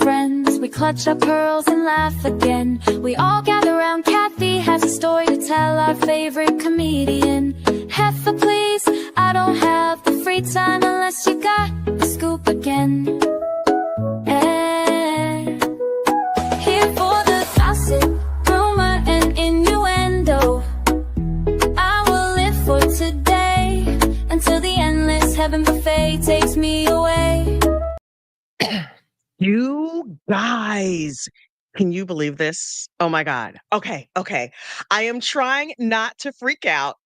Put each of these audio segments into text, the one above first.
friends. We clutch our pearls and laugh again. We all gather around. Kathy has a story to tell, our favorite comedian. Heifer, please, I don't have the free time unless you got the scoop again. Here for the gossip, rumor, and innuendo. I will live for today until the endless heaven buffet takes me away. You guys, can you believe this? Oh my God. Okay. I am trying not to freak out.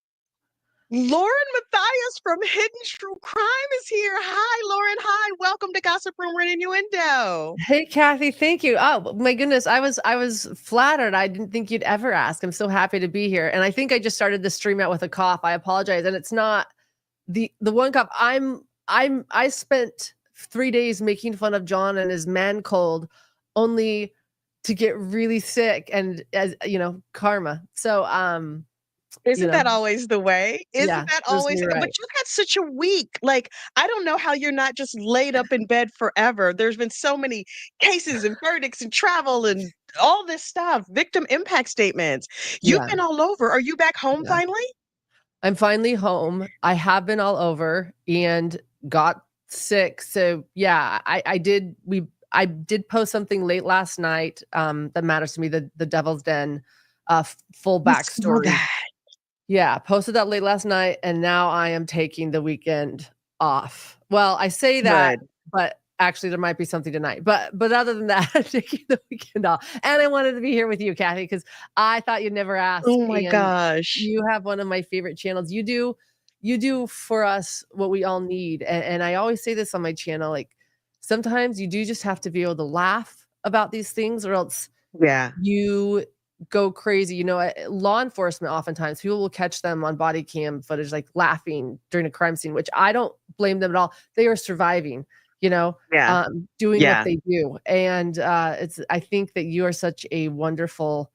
Lauren Mathias from Hidden True Crime is here. Hi, Lauren. Hi. Welcome to Gossip Room Rant Innuendo. Hey, Kathy. Thank you. Oh my goodness. I was flattered. I didn't think you'd ever ask. I'm so happy to be here. And I think I just started the stream out with a cough. I apologize. And it's not the one cough. I spent 3 days making fun of John and his man cold only to get really sick, and as you know, karma. So Isn't that always the way? Isn't that always? right. But you had such a week. Like, I don't know how you're not just laid up in bed forever. There's been so many cases and verdicts and travel and all this stuff, victim impact statements. You've been all over. Are you back home finally? I'm finally home. I have been all over and got sick. So yeah, I did post something late last night that matters to me, the Devil's Den full backstory. Yeah, posted that late last night, and now I am taking the weekend off. Well, I say that, but actually there might be something tonight. But other than that, I'm taking the weekend off. And I wanted to be here with you, Kathy, because I thought you'd never ask. Oh my gosh. You have one of my favorite channels. You do for us what we all need. And I always say this on my channel, like sometimes you do just have to be able to laugh about these things, or else you go crazy. You know, law enforcement, oftentimes people will catch them on body cam footage, like laughing during a crime scene, which I don't blame them at all. They are surviving, you know, doing what they do. And I think that you are such a wonderful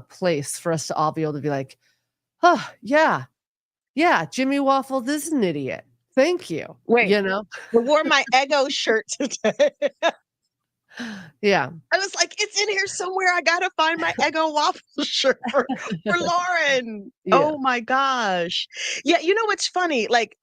place for us to all be able to be like, oh yeah, Jimmy Waffles is an idiot. Thank you. Wait, you know, I wore my Eggo shirt today. Yeah. I was like, it's in here somewhere. I gotta find my Eggo Waffles shirt for Lauren. Yeah. Oh my gosh. Yeah, you know what's funny? Like,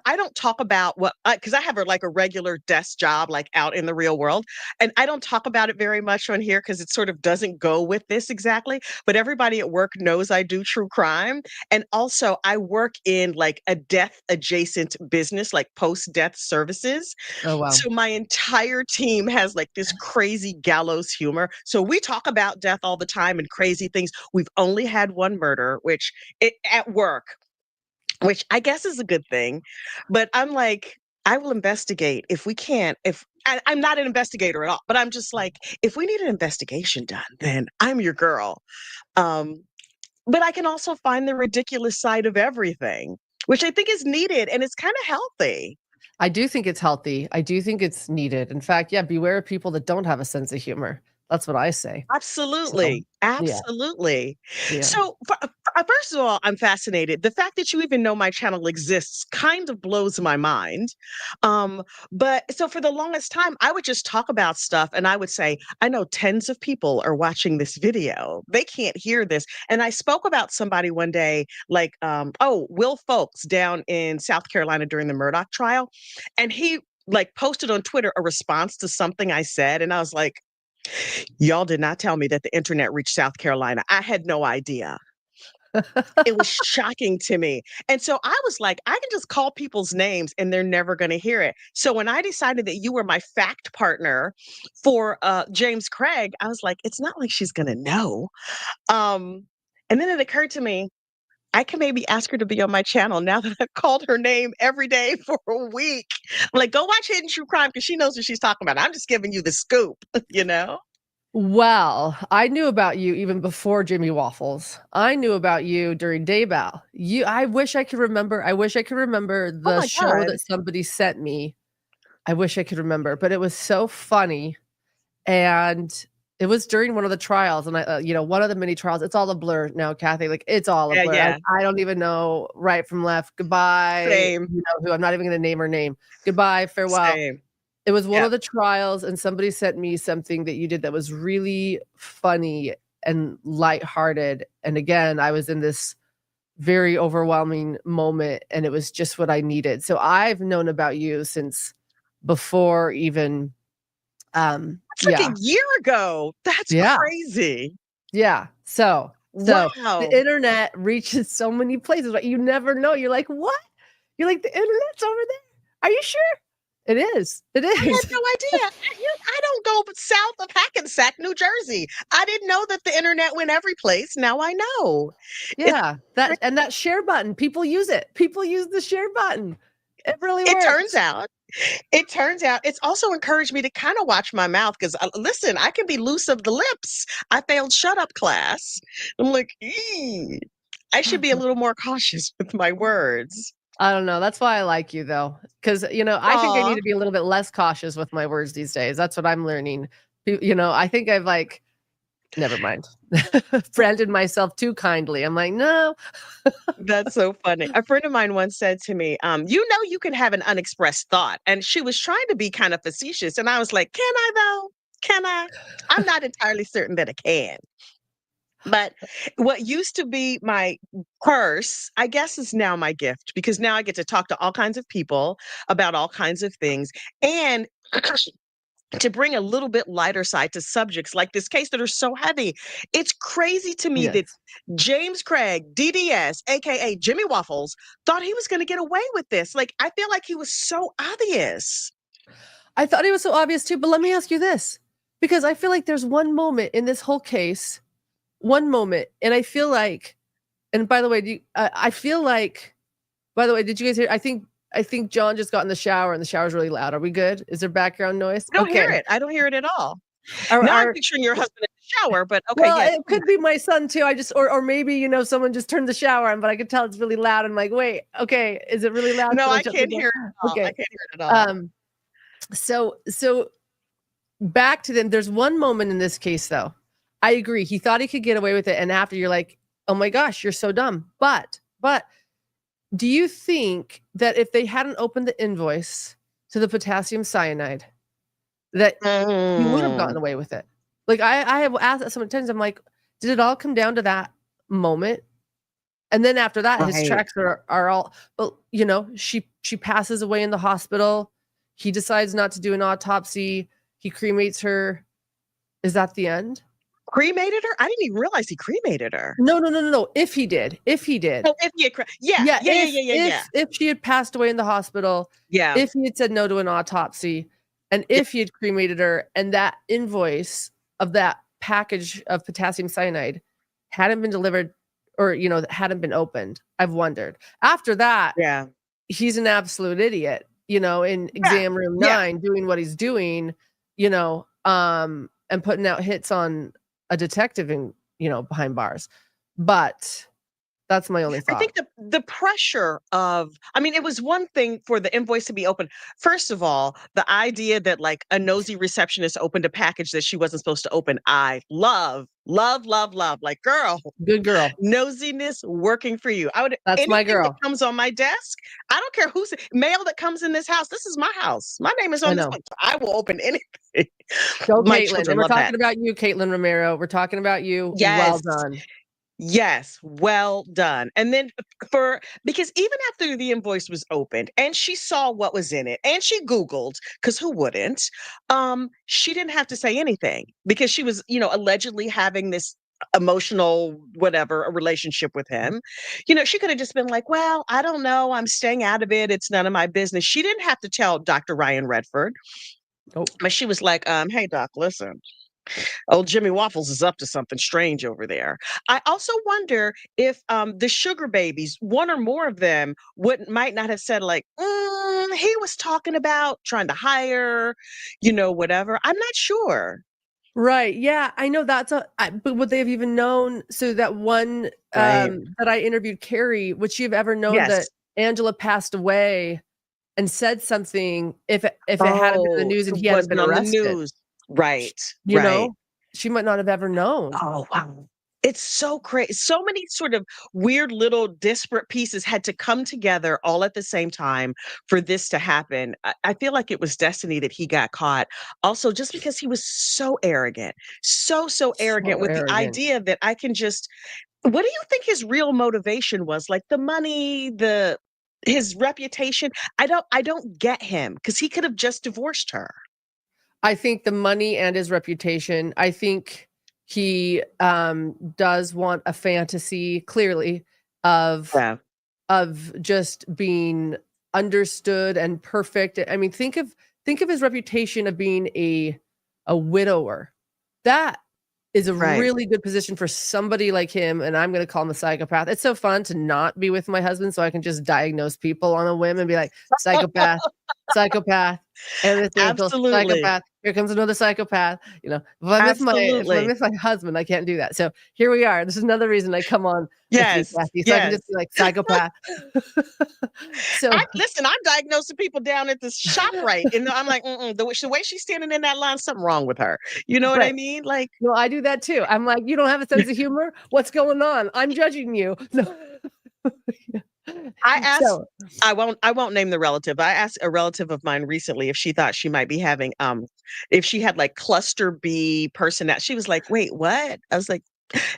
I don't talk about what, because I have a regular desk job, like out in the real world. And I don't talk about it very much on here because it sort of doesn't go with this exactly. But everybody at work knows I do true crime. And also I work in like a death adjacent business, like post-death services. Oh, wow. So my entire team has like this crazy gallows humor. So we talk about death all the time and crazy things. We've only had one murder, at work, which I guess is a good thing. But I'm like, I will investigate if we can't. I'm not an investigator at all, but I'm just like, if we need an investigation done, then I'm your girl. But I can also find the ridiculous side of everything, which I think is needed, and it's kind of healthy. I do think it's healthy. I do think it's needed. In fact, beware of people that don't have a sense of humor. That's what I say. Absolutely. Absolutely. Yeah. So first of all, I'm fascinated. The fact that you even know my channel exists kind of blows my mind. But so for the longest time, I would just talk about stuff and I would say, I know tens of people are watching this video. They can't hear this. And I spoke about somebody one day, like, Will Folks down in South Carolina during the Murdoch trial. And he like posted on Twitter a response to something I said. And I was like, y'all did not tell me that the internet reached South Carolina. I had no idea. It was shocking to me. And so I was like, I can just call people's names and they're never going to hear it. So when I decided that you were my fact partner for James Craig, I was like, it's not like she's going to know. And then it occurred to me, I can maybe ask her to be on my channel now that I've called her name every day for a week. I'm like, go watch Hidden True Crime because she knows what she's talking about. I'm just giving you the scoop, you know? Well, I knew about you even before Jimmy Waffles. I knew about you during Delbel. I wish I could remember. The show that somebody sent me. I wish I could remember, but it was so funny. And it was during one of the trials, and one of the mini trials. It's all a blur now, Kathy. Like, it's all a blur. Yeah. I don't even know right from left. Goodbye. Same. You know who? I'm not even going to name her name. Goodbye. Farewell. Same. It was one Yeah. of the trials, and somebody sent me something that you did that was really funny and lighthearted. And again, I was in this very overwhelming moment, and it was just what I needed. So I've known about you since before even, That's like yeah, a year ago. That's yeah, crazy. yeah. So the Wow. internet reaches so many places, but you never know. You're like, what? You're like, the internet's over there? Are you sure? It is. It I had is. no idea. I don't go south of Hackensack, New Jersey. I didn't know that the internet went every place. Now I know. It, Yeah, that share button, people use it. People use the share button. It really it turns works. out. It turns out it's also encouraged me to kind of watch my mouth because listen, I can be loose of the lips. I failed shut up class. I'm like, "Eee, I should be a little more cautious with my words." I don't know. That's why I like you though, because I think I need Aw. to be a little bit less cautious with my words these days. That's what I'm learning. I think I've never mind, branded myself too kindly. I'm like, no. That's so funny. A friend of mine once said to me, you know, you can have an unexpressed thought. And she was trying to be kind of facetious. And I was like, can I though? Can I? I'm not entirely certain that I can. But what used to be my curse, I guess, is now my gift because now I get to talk to all kinds of people about all kinds of things. And to bring a little bit lighter side to subjects like this case that are so heavy. It's crazy to me that Yes. James Craig, DDS, aka Jimmy Waffles, thought he was going to get away with this. Like, I feel like he was so obvious. I thought it was so obvious too, but let me ask you this, because I feel like there's one moment in this whole case, one moment, and I feel like, and by the way, I feel like, by the way, did you guys hear? I think John just got in the shower, and the shower's really loud. Are we good? Is there background noise? I don't hear Okay. it. I don't hear it at all. Our, Now I'm our picturing your husband in the shower, but okay, Well, yeah. it could be my son too. I just, or maybe someone just turned the shower on, but I could tell it's really loud. I'm like, wait, okay, is it really loud? No, Should I I shut the can't door? hear it at all. I Okay. can't hear it at all. So back to them. There's one moment in this case, though. I agree. He thought he could get away with it, and after you're like, oh my gosh, you're so dumb. But do you think that if they hadn't opened the invoice to the potassium cyanide, that he would have gotten Mm, away with it? Like I have asked that so many times. I'm like, did it all come down to that moment? And then after that, his right. tracks are all. But she passes away in the hospital. He decides not to do an autopsy. He cremates her. Is that the end? Cremated her? I didn't even realize he cremated her. No. If he did, Oh, if he had, yeah, yeah. yeah, yeah, yeah, yeah, yeah. If she had passed away in the hospital, Yeah. if he had said no to an autopsy, and Yeah. if he had cremated her, and that invoice of that package of potassium cyanide hadn't been delivered, or hadn't been opened, I've wondered. After that, Yeah. he's an absolute idiot, in Yeah. exam room Yeah. 9 doing what he's doing, and putting out hits on a detective behind bars. But that's my only I thought. think the pressure of, I mean, it was one thing for the invoice to be open. First of all, the idea that like a nosy receptionist opened a package that she wasn't supposed to open, I love, love, love, love. Like, girl, Good girl. nosiness working for you. I would, That's my anything that girl. comes on my desk, I don't care who's mail that comes in this house. This is my house. My name is I on this know. book. I will open anything. Go, My Caitlin. children And we're love that. talking about you, Caitlin Romero. We're talking about you. Well Yes. done. Yes, well done. And then because even after the invoice was opened and she saw what was in it and she Googled, because who wouldn't, she didn't have to say anything because she was, allegedly having this emotional, whatever, a relationship with him. She could have just been like, well, I don't know. I'm staying out of it. It's none of my business. She didn't have to tell Dr. Ryan Redford. Nope. But she was like, hey, doc, listen. Oh, Jimmy Waffles is up to something strange over there. I also wonder if the sugar babies, one or more of them, might not have said like, he was talking about trying to hire, whatever. I'm not sure. Right. Yeah, I know but would they have even known? So that one Right. that I interviewed, Carrie, would she have ever known that Yes. Angela passed away and said something if it hadn't been in the Oh, news and it he hadn't been wasn't on the arrested? news. Right. You Right. know, she might not have ever known. Oh, wow. It's so crazy. So many sort of weird little disparate pieces had to come together all at the same time for this to happen. I feel like it was destiny that he got caught. Also, just because he was so arrogant, so arrogant So with the arrogant. idea that I can just, what do you think his real motivation was? Like the money, his reputation? I don't get him because he could have just divorced her. I think the money and his reputation. I think he does want a fantasy, clearly, of Yeah. just being understood and perfect. I mean, think of his reputation of being a widower. That is a Right. really good position for somebody like him, and I'm gonna call him a psychopath. It's so fun to not be with my husband so I can just diagnose people on a whim and be like, "Psychopath, psychopath, and this individual, Absolutely. psychopath. Here comes another psychopath." You know, if I'm Absolutely. with my husband, I can't do that. So here we are. This is another reason I come on with you, Yes. Kathy, so I can Yes. just be like, "Psychopath." So Listen, I'm diagnosing people down at this shop right, and I'm like, mm-mm, the way she's standing in that line, something wrong with her. You know what I right. mean? Like, No, I do that too. I'm like, "You don't have a sense of humor? What's going on? I'm judging you." No. I asked, So I won't name the relative. I asked a relative of mine recently if she thought she might be having, if she had like cluster B personality. She was like, wait, what? I was like,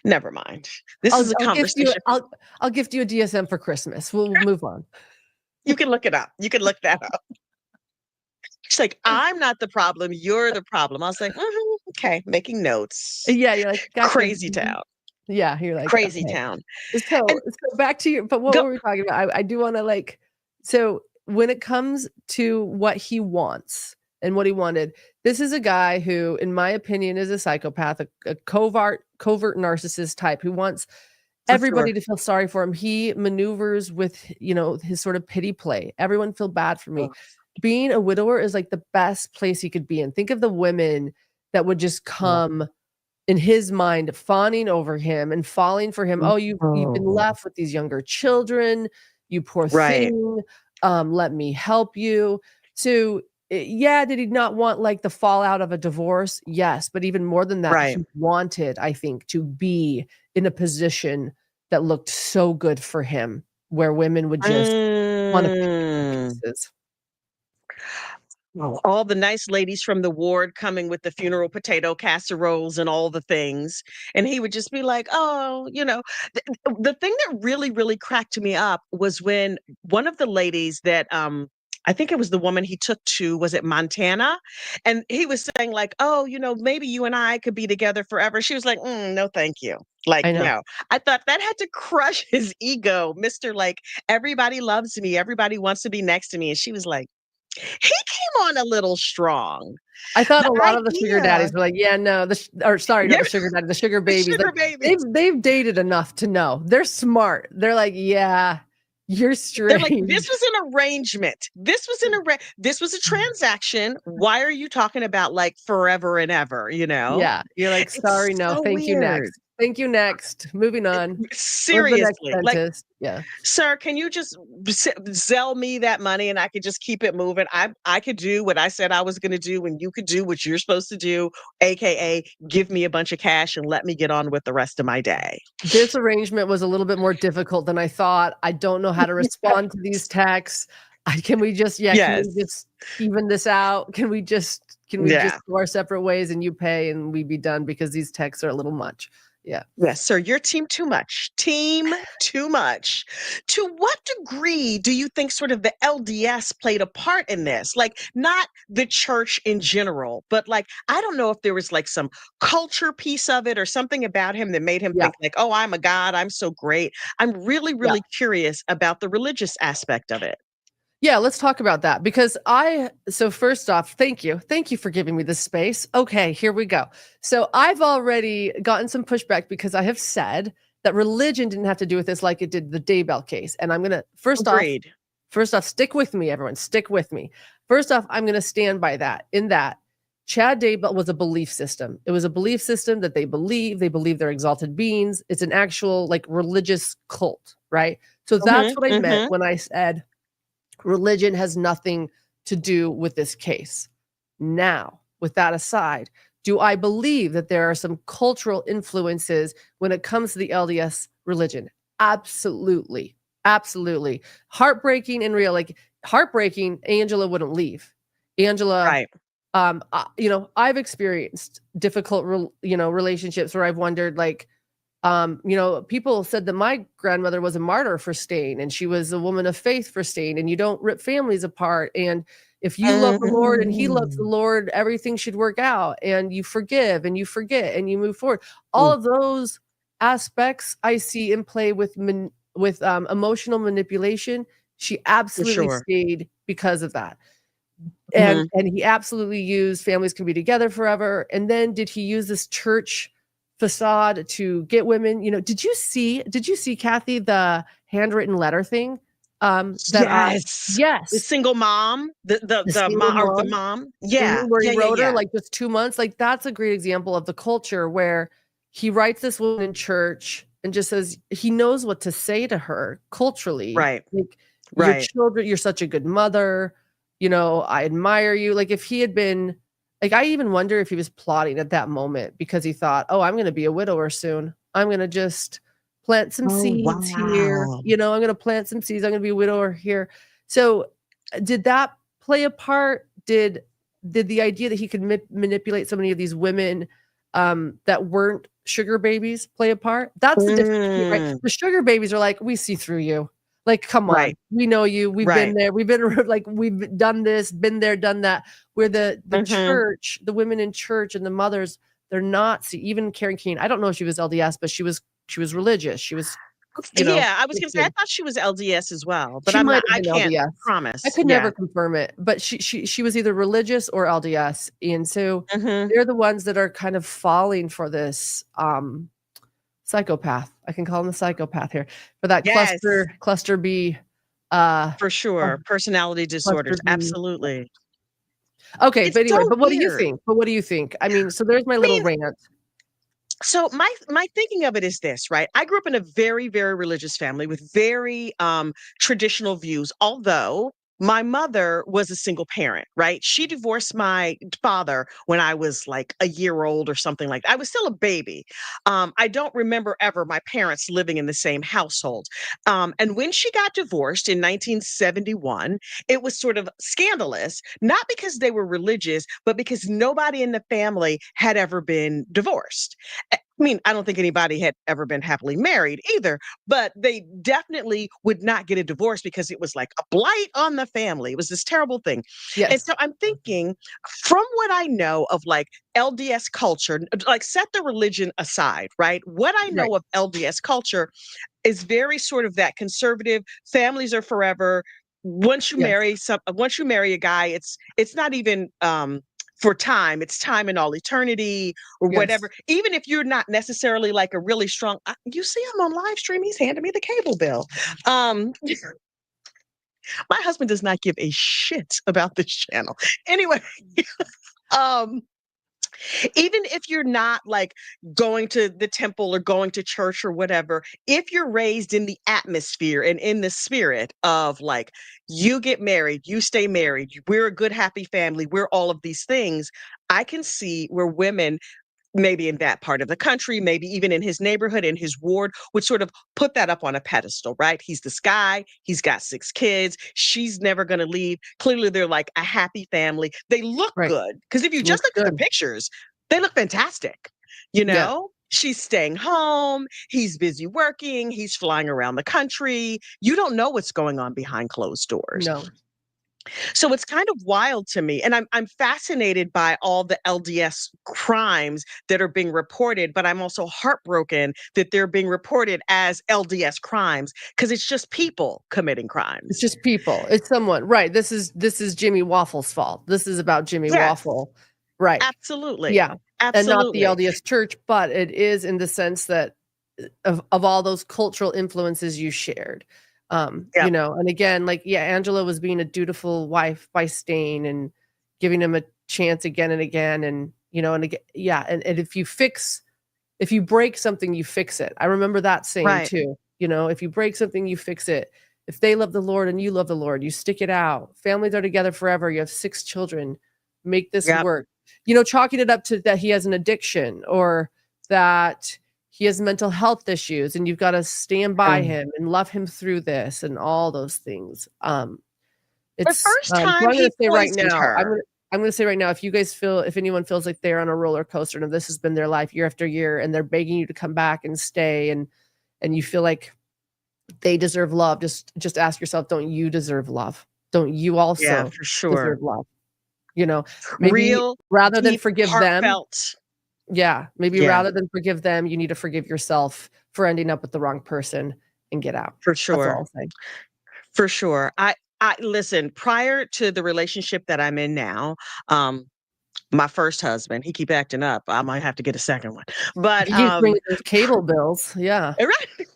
never mind. This is a I'll gift you conversation. I'll gift you a DSM for Christmas. We'll move on. You can look it up. You can look that up. She's like, I'm not the problem. You're the problem. I was like, okay, making notes. Yeah, you're like, "Gotcha." Crazy town. Yeah, you're like, Crazy "Okay." town. So And back to your but what go were we talking about? I do wanna, like so when it comes to what he wants and what he wanted, this is a guy who, in my opinion, is a psychopath, a covert narcissist type who wants for everybody sure. to feel sorry for him. He maneuvers with, his sort of pity play. Everyone feel bad for me. Ugh. Being a widower is like the best place he could be in. Think of the women that would just Yeah. come in his mind, fawning over him and falling for him. "Oh, you've been Oh, left with these younger children, you poor right, thing, let me help you." So, yeah, did he not want, like, the fallout of a divorce? Yes, but even more than that, right. he wanted, I think, to be in a position that looked so good for him, where women would just wanna pick him to Mm. pieces. Oh, all the nice ladies from the ward coming with the funeral potato casseroles and all the things. And he would just be like, oh, the thing that really, really cracked me up was when one of the ladies that, I think it was the woman he took to, was it Montana? And he was saying, like, oh, maybe you and I could be together forever. She was like, no, thank you. Like, I know. no. I thought that had to crush his ego, Mr. Like, everybody loves me. Everybody wants to be next to me. And she was like, he came on a little strong. I thought The a lot of the sugar idea daddies were like, "Yeah, no, or sorry, not Yeah, the sugar daddy, the sugar the babies." Like, sugar babies. they've dated enough to know. They're smart. They're like, "Yeah, you're They're like, "This strange." was an arrangement. This was a transaction. Why are you talking about, like, forever and ever?" You know? Yeah, you're like, It's "Sorry, no, so thank you, weird. next. Thank you, next. Moving on. Where's the next Seriously, like, dentist?" Yeah. "Sir, can you just sell me that money and I could just keep it moving? I could do what I said I was gonna do, and you could do what you're supposed to do, AKA give me a bunch of cash and let me get on with the rest of my day." This arrangement was a little bit more difficult than I thought. I don't know how to respond to these texts. Can we just Yes. even this out? Can we just Yeah. go our separate ways and you pay and we be done because these texts are a little much. Yeah. Yes, sir. Your team too much. Team too much. To what degree do you think sort of the LDS played a part in this? Like, not the church in general, but like, I don't know if there was like some culture piece of it or something about him that made him Yeah. think, like, oh, I'm a god. I'm so great. I'm really, Yeah. really curious about the religious aspect of it. Yeah, let's talk about that because so first off, thank you. Thank you for giving me this space. Okay, here we go. So I've already gotten some pushback because I have said that religion didn't have to do with this like it did the Daybell case. And I'm going to Agreed. first off, stick with me, everyone. Stick with me. First off, I'm going to stand by that. In that, Chad Daybell was a belief system. It was a belief system that they believe. They believe they're exalted beings. It's an actual like religious cult, right? So that's Hmm. what I meant Hmm. when I said religion has nothing to do with this case. Now, with that aside, Do I believe that there are some cultural influences when it comes to the LDS religion? Absolutely. Absolutely. Heartbreaking and real. Like, heartbreaking, Angela wouldn't leave. Angela, Right. I've experienced difficult, relationships where I've wondered, like, people said that my grandmother was a martyr for staying, and she was a woman of faith for staying, and you don't rip families apart. And if you love the Lord and he loves the Mm. Lord, everything should work out, and you forgive and you forget and you move forward. All Mm. of those aspects I see in play with emotional manipulation. She For absolutely sure. stayed because of that. And Mhm. and he absolutely used families can be together forever. And then did he use this church facade to get women? Did you see, Kathy, the handwritten letter thing? That Yes. The yes, single mom, the single the mom. mom. Yeah. Where he Yeah, yeah, wrote her, yeah. like, just 2 months. Like, that's a great example of the culture where he writes this woman in church and just says he knows what to say to her culturally. Right. Like, "Your Right. children, you're such a good mother, I admire you." Like, if he had been like, I even wonder if he was plotting at that moment because he thought, "Oh, I'm gonna be a widower soon. I'm gonna just plant some Oh, seeds here, wow. I'm gonna plant some seeds. I'm gonna be a widower here." So, did that play a part? Did the idea that he could manipulate so many of these women, that weren't sugar babies play a part? That's the difference, right? Mm. The sugar babies are like, "We see through you. Like, come on. Right. We know you. We've been Right. there. We've been like, we've done this, been there, done that." Where the Mhm. church, the women in church and the mothers, they're not. See, even Karen Keen, I don't know if she was LDS, but she was religious. She was, Yeah, I was gonna say, I Christian. thought she was LDS as well, but She might have I been can't LDS. I promise. could never Yeah. confirm it, but she was either religious or LDS, and so Mhm. they're the ones that are kind of falling for this, psychopath. I can call him a psychopath here, for that Yes, cluster B, uh, for sure. Personality cluster disorders, B. absolutely. Okay, It's but anyway, so but what do you weird. think? But what do you think? I mean, so there's my I little mean, rant. so my thinking of it is this, right? I grew up in a very, very religious family with very traditional views, although my mother was a single parent, right? She divorced my father when I was like a year old or something like that. I was still a baby. I don't remember ever my parents living in the same household. And when she got divorced in 1971, it was sort of scandalous, not because they were religious, but because nobody in the family had ever been divorced. I mean, I don't think anybody had ever been happily married either, but they definitely would not get a divorce because it was like a blight on the family. It was this terrible thing. And Yes, so I'm thinking, from what I know of like LDS culture, like set the religion aside, right? What I right. know of LDS culture is very sort of that conservative, families are forever. Yes, Once you marry a guy, it's not even for time, it's time in all eternity or yes. whatever. Even if you're not necessarily like a really strong, you see him on live stream, he's handing me the cable bill. My husband does not give a shit about this channel. Anyway, um even if you're not like going to the temple or going to church or whatever, if you're raised in the atmosphere and in the spirit of like, you get married, you stay married, we're a good, happy family, we're all of these things, I can see where women, maybe in that part of the country, maybe even in his neighborhood, in his ward, would sort of put that up on a pedestal, right? He's this guy, he's got 6 kids, she's never gonna leave. Clearly, they're like a happy family. They look Right. good because if you just Looks look at the good. pictures, they look fantastic. You Yeah. know? She's staying home, he's busy working, he's flying around the country. You don't know what's going on behind closed doors. No. So it's kind of wild to me, and I'm fascinated by all the LDS crimes that are being reported, but I'm also heartbroken that they're being reported as LDS crimes because it's just people committing It's crimes. just people. It's someone. Right. This is Jimmy Waffle's fault. This is about Jimmy Yes, Waffle. Right. absolutely, Yeah. And not the absolutely. LDS church, but it is in the sense that of all those cultural influences you shared. Yep, And again, like, yeah, Angela was being a dutiful wife by staying and giving him a chance again and again. And, and again, yeah. And if you break something, you fix it. I remember that saying right, too. If you break something, you fix it. If they love the Lord and you love the Lord, you stick it out. Families are together forever. You have 6 children. Make this yep, work. chalking it up to that he has an addiction or that he has mental health issues, and you've got to stand by him and love him through this and all those things. The It's first so I'm time going he to say right poisoned now, her. I'm going to say right now, if anyone feels like they're on a roller coaster and this has been their life year after year, and they're begging you to come back and stay, and you feel like they deserve love, just ask yourself, don't you deserve love? Don't you Yeah, also for sure. deserve love? Maybe Real, rather than deep, forgive them, heartfelt. maybe Yeah, rather than forgive them, you need to forgive yourself for ending up with the wrong person and get out. for That's all sure. I'll say. For sure. I listen, prior to the relationship that I'm in now, um, my first husband, he keep acting up. I might have to get a second one. But He keeps bringing those cable bills. Yeah. right. He's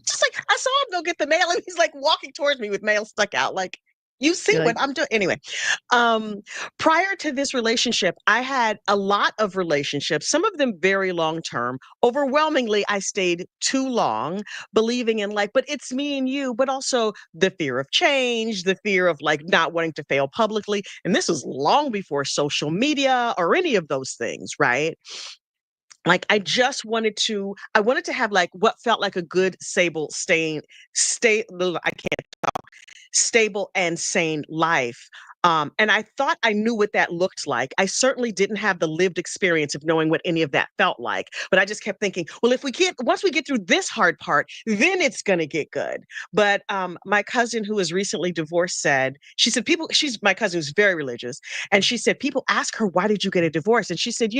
just like I saw him go get the mail and he's like walking towards me with mail stuck out. Like, you see You're what like, I'm doing. Anyway, prior to this relationship, I had a lot of relationships, some of them very long term. Overwhelmingly, I stayed too long, believing in like, but it's me and you, but also the fear of change, the fear of like not wanting to fail publicly. And this was long before social media or any of those things, right? Like I wanted to have like what felt like a good I can't stable and sane life. And I thought I knew what that looked like. I certainly didn't have the lived experience of knowing what any of that felt like. But I just kept thinking, well, once we get through this hard part, then it's going to get good. But my cousin who was recently divorced she's my cousin who's very religious. And she said, people ask her, why did you get a divorce? And she said,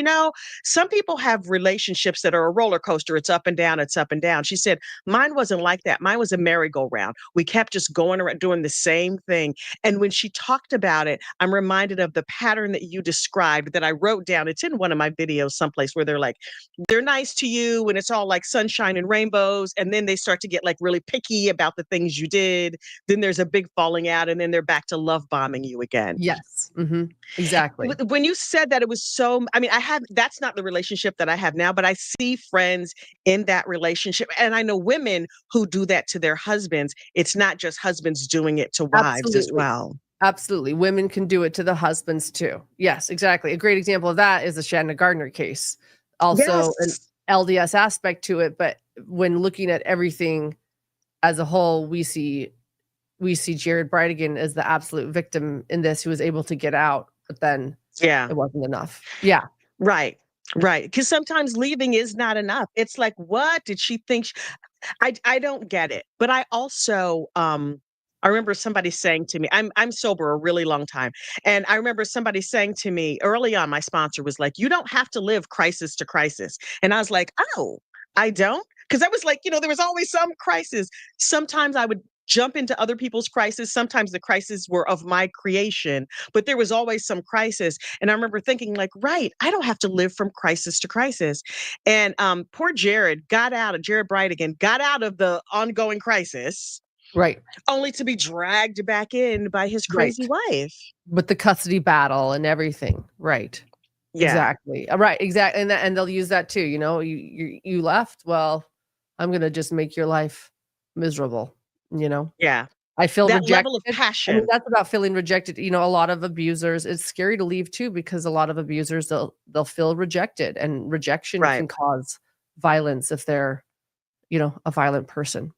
some people have relationships that are a roller coaster. It's up and down, it's up and down. She said, mine wasn't like that. Mine was a merry-go-round. We kept just going around doing the same thing. And when she talked about it, I'm reminded of the pattern that you described that I wrote down. It's in one of my videos someplace where they're nice to you and it's all like sunshine and rainbows. And then they start to get like really picky about the things you did. Then there's a big falling out and then they're back to love bombing you again. yes. Exactly. When you said that, it was that's not the relationship that I have now, but I see friends in that relationship. And I know women who do that to their husbands. It's not just husbands doing it to wives as Absolutely. well. Absolutely. Women can do it to the husbands too. Yes, exactly. A great example of that is the Shanna Gardner case. Also an Yes. LDS aspect to it, but when looking at everything as a whole, we see Jared Bridegan as the absolute victim in this, who was able to get out, but then Yeah. it wasn't enough. Yeah. Right. Right. Because sometimes leaving is not enough. It's like, what did she think? I don't get it. But I also I remember somebody saying to me, I'm sober a really long time. And I remember somebody saying to me early on, my sponsor was like, you don't have to live crisis to crisis. And I was like, oh, I don't? Because I was like, there was always some crisis. Sometimes I would jump into other people's crisis. Sometimes the crises were of my creation, but there was always some crisis. And I remember thinking like, right, I don't have to live from crisis to crisis. And poor Jared Bridegan got out of the ongoing crisis Right. only to be dragged back in by his Right. crazy wife. With the custody battle and everything. Right. Yeah. Exactly. Right. Exactly. And they'll use that too. You left. Well, I'm going to just make your life miserable. Yeah. I feel That rejected. level of I mean, passion. that's about feeling rejected. A lot of abusers, it's scary to leave too, because a lot of abusers, they'll feel rejected, and rejection Right. can cause violence if they're, a violent person,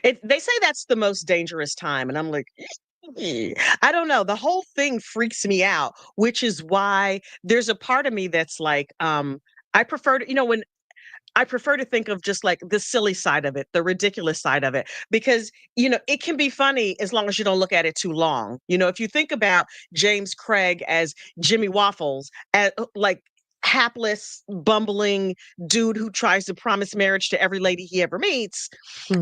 They say that's the most dangerous time. And I'm like, I don't know. The whole thing freaks me out, which is why there's a part of me that's like, I prefer to, when I prefer to think of just like the silly side of it, the ridiculous side of it, because, it can be funny as long as you don't look at it too long. If you think about James Craig as Jimmy Waffles, as like hapless, bumbling dude who tries to promise marriage to every lady he ever meets,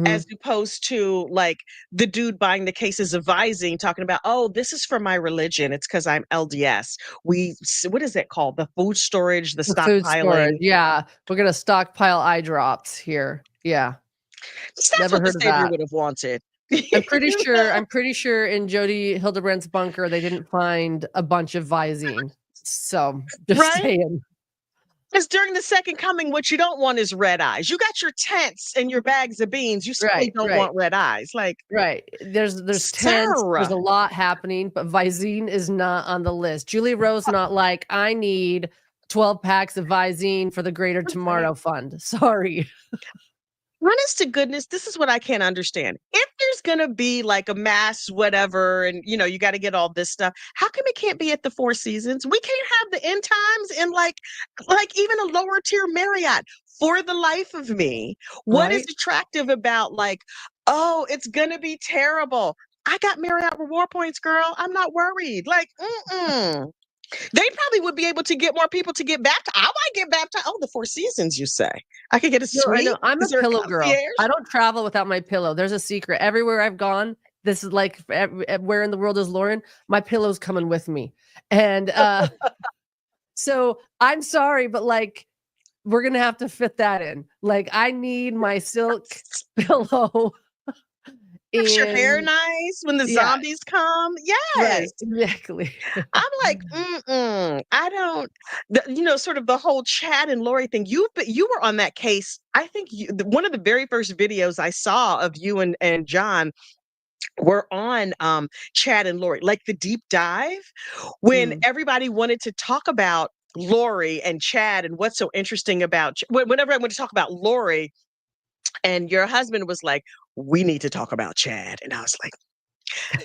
as opposed to like the dude buying the cases of Visine talking about, oh, this is for my religion. It's because I'm LDS. What is it called? The food storage, the The food storage. stockpiling. Yeah. We're going to stockpile eye drops here. Yeah. That's Never what the heard of Savior that. would have wanted. I'm pretty sure in Jody Hildebrandt's bunker, they didn't find a bunch of Visine. So just Right? saying. Because during the second coming, what you don't want is red eyes. You got your tents and your bags of beans. You certainly Right, don't right. want red eyes. Like, Right. There's tents, sir. there's a lot happening, but Visine is not on the list. Julie Rose not like, I need 12 packs of Visine for the Greater Tomorrow Fund. Sorry. Honest to goodness, this is what I can't understand. If there's gonna be like a mass whatever, and you got to get all this stuff, how come it can't be at the Four Seasons? We can't have the end times in like even a lower tier Marriott. For the life of me, what is Right? attractive about like, oh, it's gonna be terrible. I got Marriott reward points, girl. I'm not worried. Like, they probably would be able to get more people to get baptized. I might get baptized. Oh, the Four Seasons, you say? I could get a No, I suite? know. I'm a Is there a pillow girl. concierge? I don't travel without my pillow. There's a secret. Everywhere I've gone, this is like where in the world is Lauren? My pillow's coming with me. And so I'm sorry, but like we're gonna have to fit that in. Like I need my silk pillow. Keeps your hair And nice when the yeah, zombies come. right, Yes. exactly. I'm like, I don't, sort of the whole Chad and Lori thing. You were on that case. I think one of the very first videos I saw of you and John were on Chad and Lori, like the deep dive, when Mm. everybody wanted to talk about Lori and Chad and what's so interesting about whenever I went to talk about Lori, and your husband was like, we need to talk about Chad. And I was like,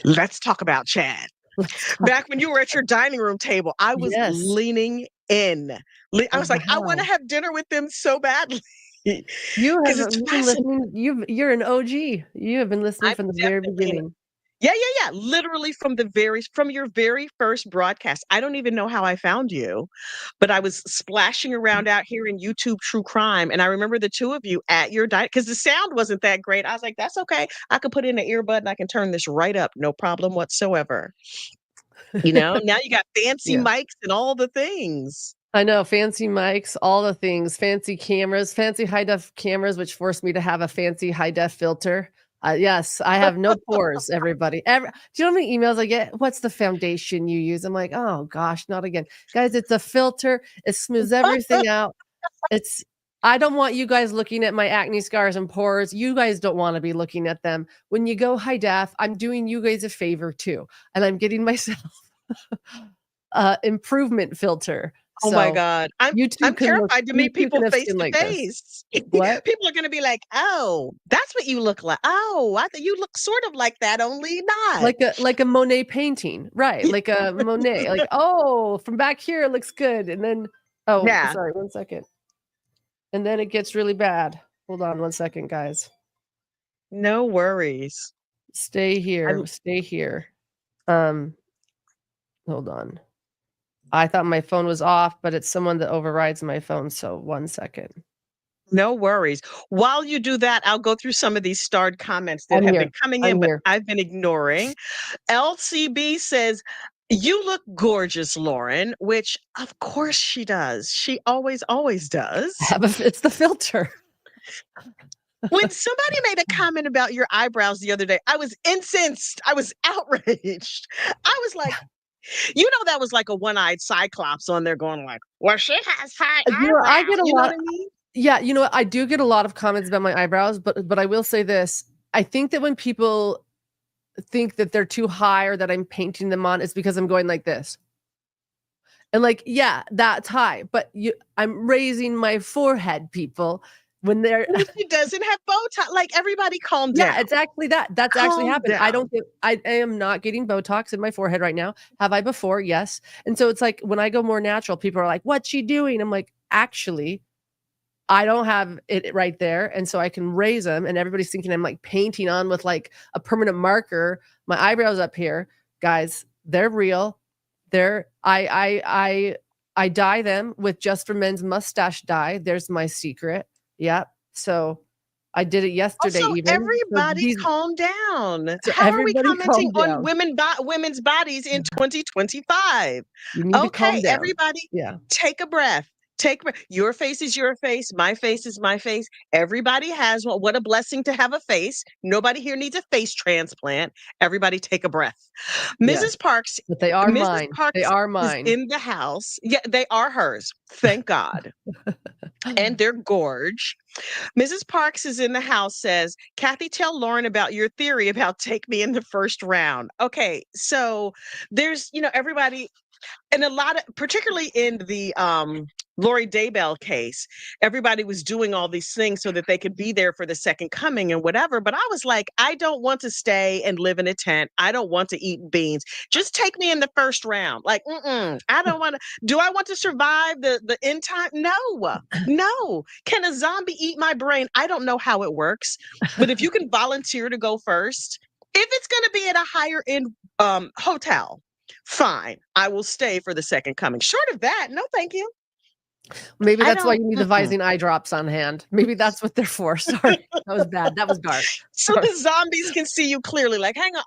let's talk about Chad. Let's talk. Back when you were at your dining room table, I was Yes. leaning in. I was like, I want to Wow. have dinner with them so badly. You Because have it's been fascinating. listening. You're an OG. You have been listening I'm from the very definitely beginning. yeah. Literally from your very first broadcast. I don't even know how I found you, but I was splashing around out here in YouTube true crime. And I remember the two of you at your diet because the sound wasn't that great. I was like, that's okay. I could put in an earbud and I can turn this right up. No problem whatsoever. Now you got fancy Yeah. mics and all the things. I know, fancy mics, all the things, fancy cameras, fancy high def cameras, which forced me to have a fancy high def filter. Yes, I have no pores, everybody. Do you know how many emails I get? What's the foundation you use? I'm like, oh gosh, not again. Guys, it's a filter. It smooths everything out. I don't want you guys looking at my acne scars and pores. You guys don't want to be looking at them. When you go high def, I'm doing you guys a favor too. And I'm getting myself improvement filter. Oh my So God. I'm YouTube terrified to meet people have face skin to like this. face. What? People are going to be like, "Oh, that's what you look like." Oh, I thought you look sort of like that, only not. Like a Monet painting, right? Yeah. Like a Monet. Like, oh, from back here it looks good, and then Yeah. sorry, 1 second, and then it gets really bad. Hold on 1 second, guys. No worries. Stay here. Stay here. Hold on. I thought my phone was off, but it's someone that overrides my phone. So 1 second. No worries. While you do that, I'll go through some of these starred comments that I'm have here. been coming I'm in, but here. I've been ignoring. LCB says, "You look gorgeous, Lauren," which of course she does. She always does. It's the filter. When somebody made a comment about your eyebrows the other day, I was incensed. I was outraged. I was like, that was like a one-eyed cyclops on there going like, well, she has high eyebrows. I get a You know lot. what I mean? Yeah, what? I do get a lot of comments about my eyebrows, but I will say this. I think that when people think that they're too high or that I'm painting them on, it's because I'm going like this. And like, yeah, that's high, but I'm raising my forehead, people. When they're She doesn't have Botox. Like everybody calm down. yeah, it's actually that. That's actually Calm happened. down. I am not getting Botox in my forehead right now. Have I before? Yes. And so it's like when I go more natural, people are like, what's she doing? I'm like, actually, I don't have it right there. And so I can raise them. And everybody's thinking I'm like painting on with like a permanent marker. My eyebrows up here, guys, they're real. I dye them with Just for Men's mustache dye. There's my secret. Yep. So I did it yesterday. Also, Even everybody calm down. So How are we everybody commenting calm on down. women's bodies in 2025? You need to calm Okay, down. everybody Yeah. take a breath. Your face is your face. My face is my face. Everybody has one. What a blessing to have a face. Nobody here needs a face transplant. Everybody take a breath. Yes, Mrs. Parks, but they are Mrs. mine. They Parks are is mine. in the house. Yeah, they are hers. Thank God. And they're gorge. Mrs. Parks is in the house, says, Kathy, tell Lauren about your theory about take me in the first round. Okay, so there's, everybody, and a lot of, particularly in the Lorie Delbel case, everybody was doing all these things so that they could be there for the second coming and whatever. But I was like, I don't want to stay and live in a tent. I don't want to eat beans. Just take me in the first round. Like, I don't want to. Do I want to survive the end time? No, no. Can a zombie eat my brain? I don't know how it works. But if you can volunteer to go first, if it's going to be at a higher end hotel, fine, I will stay for the second coming. Short of that, no, thank you. Maybe I that's why don't. you need the Visine eye drops on hand. Maybe that's what they're for. Sorry, that was bad. That was dark. So Sorry. the zombies can see you clearly. Like, hang on.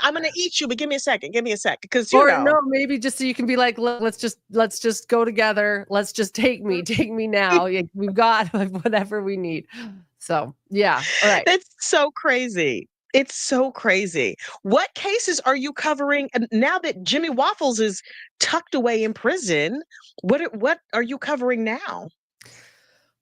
I'm gonna eat you, but give me a second. Give me a second, because Or no, maybe just so you can be like, let's just go together. Let's just take me now. We've got whatever we need. So yeah, all right. It's so crazy. It's so crazy. What cases are you covering now that Jimmy Waffles is tucked away in prison? What are you covering now?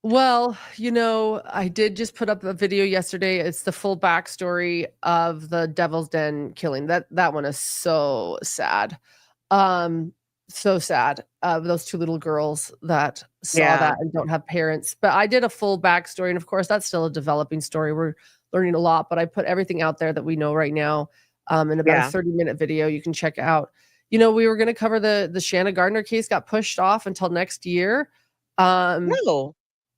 Well, I did just put up a video yesterday. It's the full backstory of the Devil's Den killing. That one is so sad. So sad. Those two little girls that saw that and don't have parents. But I did a full backstory, and of course, that's still a developing story. We're learning a lot, but I put everything out there that we know right now in about a 30-minute video you can check out. We were going to cover the Shanna Gardner case, got pushed off until next year. No.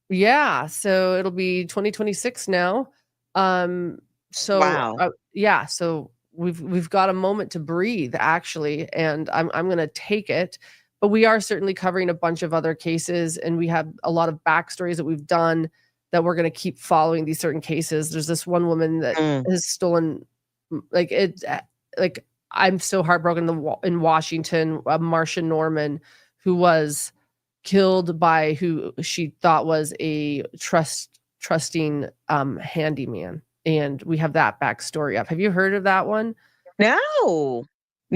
Yeah, so it'll be 2026 now. So Wow. yeah, so we've got a moment to breathe actually, and I'm going to take it. But we are certainly covering a bunch of other cases, and we have a lot of backstories that we've done that we're going to keep following these certain cases. There's this one woman that has stolen, like I'm so heartbroken. In Washington, Marcia Norman, who was killed by who she thought was a trusting handyman, and we have that backstory up. Have you heard of that one? No.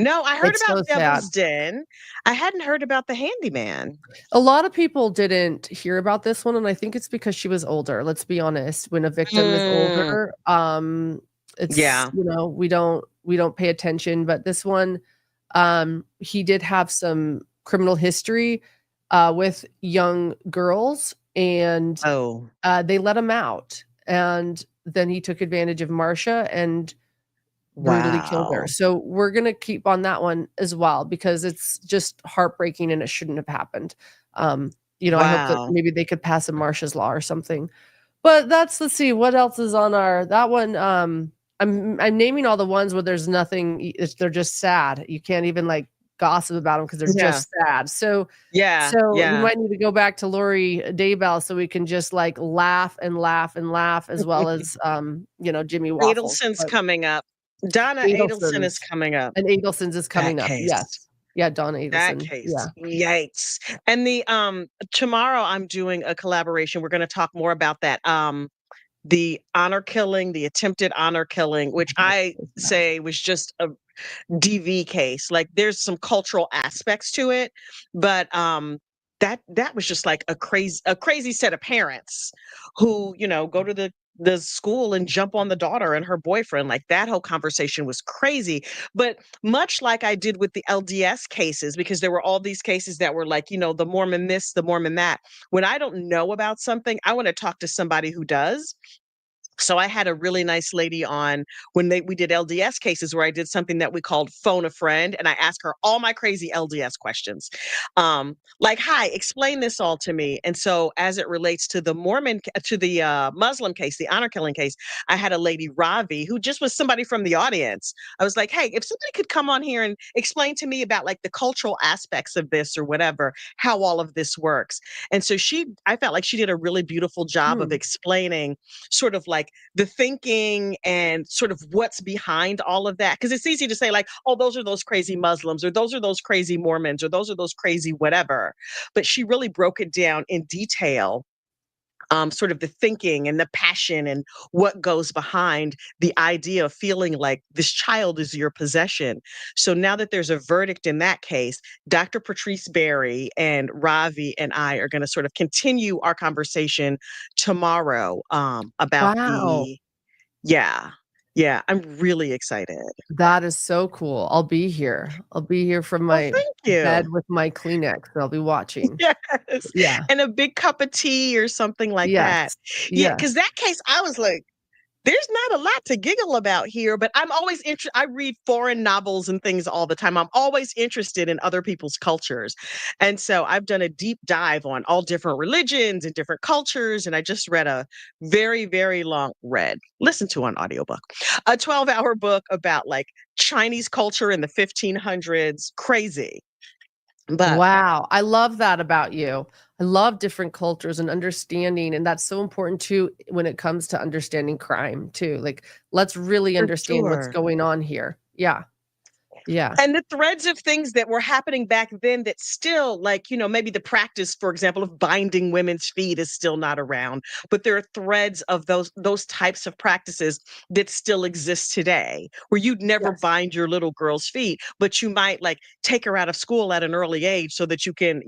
I heard It's about so Devil's sad. Den. I hadn't heard about the handyman. A lot of people didn't hear about this one, and I think it's because she was older. Let's be honest. When a victim is older, it's Yeah. we don't pay attention. But this one, he did have some criminal history with young girls, and they let him out, and then he took advantage of Marcia and brutally killed her. So we're gonna keep on that one as well, because it's just heartbreaking and it shouldn't have happened. I hope that maybe they could pass a Marcia's Law or something. But let's see what else is on that one. I'm naming all the ones where there's nothing. They're just sad. You can't even gossip about them because they're just sad. So you might need to go back to Lorie Delbel so we can just laugh and laugh and laugh, as well as Jimmy Waffles. Adelson's coming up. Donna Adelson is coming up. And Adelson's is coming up. Yes. Yeah, Donna Adelson. That case. Yeah. Yikes. And the tomorrow I'm doing a collaboration. We're going to talk more about that. The honor killing, the attempted honor killing, which I say was just a DV case. Like, there's some cultural aspects to it, but that was just like a crazy set of parents who go to the school and jump on the daughter and her boyfriend. Like, that whole conversation was crazy. But much like I did with the LDS cases, because there were all these cases that were like, the Mormon this, the Mormon that. When I don't know about something, I want to talk to somebody who does. So I had a really nice lady on when we did LDS cases, where I did something that we called Phone a Friend, and I asked her all my crazy LDS questions. Like, hi, explain this all to me. And so as it relates to the Muslim case, the honor killing case, I had a lady, Ravi, who just was somebody from the audience. I was like, hey, if somebody could come on here and explain to me about the cultural aspects of this or whatever, how all of this works. And so I felt like she did a really beautiful job of explaining sort of like the thinking and sort of what's behind all of that. Because it's easy to say, like, oh, those are those crazy Muslims, or those are those crazy Mormons, or those are those crazy whatever. But she really broke it down in detail, sort of the thinking and the passion and what goes behind the idea of feeling like this child is your possession. So now that there's a verdict in that case, Dr. Patrice Berry and Ravi and I are going to sort of continue our conversation tomorrow, about Wow. yeah, yeah, I'm really excited. That is so cool. I'll be here. I'll be here from Well, my thank bed you. with my Kleenex. I'll be watching. Yes. Yeah. And a big cup of tea or something like that. Yes. Yeah, Yes. because that case, I was like, there's not a lot to giggle about here, but I'm always interested. I read foreign novels and things all the time. I'm always interested in other people's cultures. And so I've done a deep dive on all different religions and different cultures. And I just read a very, very listen to an audiobook, a 12-hour book about like Chinese culture in the 1500s. Crazy. But Wow. I love that about you. I love different cultures and understanding. And that's so important too when it comes to understanding crime too. Like, let's really for understand what's sure. going on here. Yeah. Yeah. And the threads of things that were happening back then that still, like, maybe the practice, for example, of binding women's feet is still not around, but there are threads of those types of practices that still exist today, where you'd never Yes. bind your little girl's feet, but you might like take her out of school at an early age so that you can,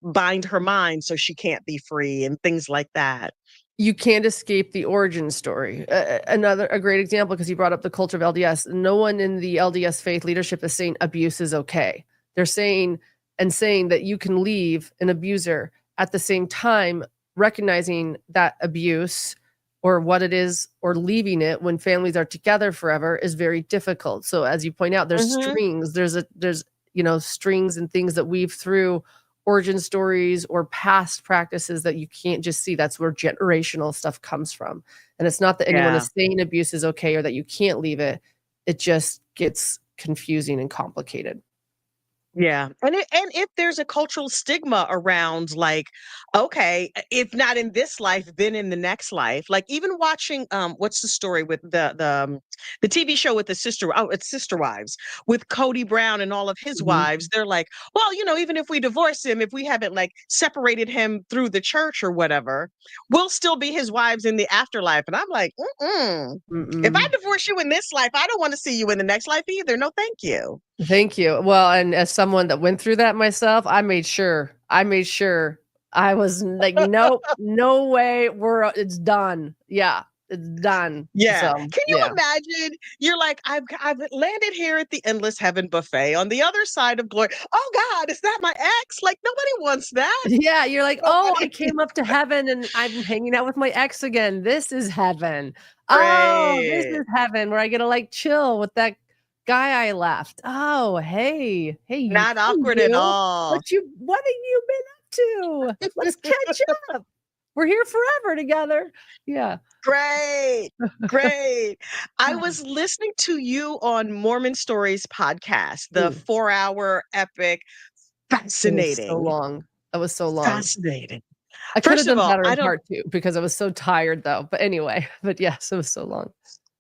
bind her mind so she can't be free and things like that. You can't escape the origin story. A great example, because you brought up the culture of LDS. No one in the LDS faith leadership is saying abuse is okay. They're saying that you can leave an abuser, at the same time recognizing that abuse or what it is, or leaving it when families are together forever, is very difficult. So as you point out, there's Hmm. strings. There's strings and things that weave through origin stories or past practices that you can't just see. That's where generational stuff comes from. And it's not that anyone Yeah. is saying abuse is okay or that you can't leave it. It just gets confusing and complicated. Yeah. And if there's a cultural stigma around, like, okay, if not in this life, then in the next life. Like even watching what's the story with the TV show with it's Sister Wives, with Cody Brown and all of his Mhm. wives. They're like, well, even if we divorce him, if we haven't like separated him through the church or whatever, we'll still be his wives in the afterlife. And I'm like, mm-mm. If I Mm-mm. divorce you in this life, I don't want to see you in the next life either. No, thank you. Thank you. Well, and as someone that went through that myself, I made sure I was like, nope, no way. It's done. Yeah, it's done. Yeah. So Can you yeah. imagine? You're like, I've landed here at the Endless Heaven buffet on the other side of glory. Oh God, is that my ex? Like nobody wants that. Yeah, you're like, "Oh, I Nobody. came up to heaven and I'm hanging out with my ex again. This is heaven. Oh, this Great. is heaven where I get to, like, chill with that guy I left. Oh, hey, Not hey, awkward at you. all. What have you been up to? Let's catch up. We're here forever together." Yeah. Great. Great. I was listening to you on Mormon Stories podcast, the Mm, 4-hour epic. it was so Fascinating. long. That was so long. Fascinating. I could have First of done all, better I in don't part 2 because I was so tired though. But anyway, but yes, it was so long.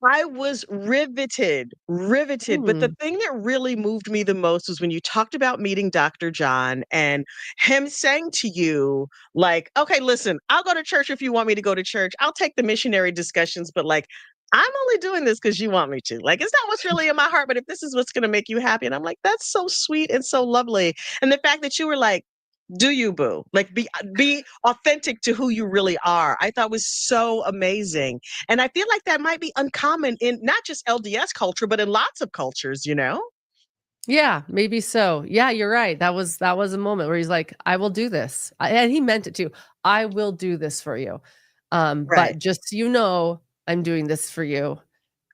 I was riveted, riveted. But the Mm, thing that really moved me the most was when you talked about meeting Dr. John and him saying to you, like, okay, listen, I'll go to church if you want me to go to church. I'll take the missionary discussions, but like, I'm only doing this because you want me to. Like, it's not what's really in my heart, but if this is what's going to make you happy. And I'm like, that's so sweet and so lovely. And the fact that you were like, do you, boo? Like be authentic to who you really are. I thought was so amazing. And I feel like that might be uncommon in not just LDS culture, but in lots of cultures, you know? yeah, maybe so. Yeah, you're right. That was a moment where he's like, "I will do this." And he meant it too. "I will do this for you. But Right. just so you know, I'm doing this for you."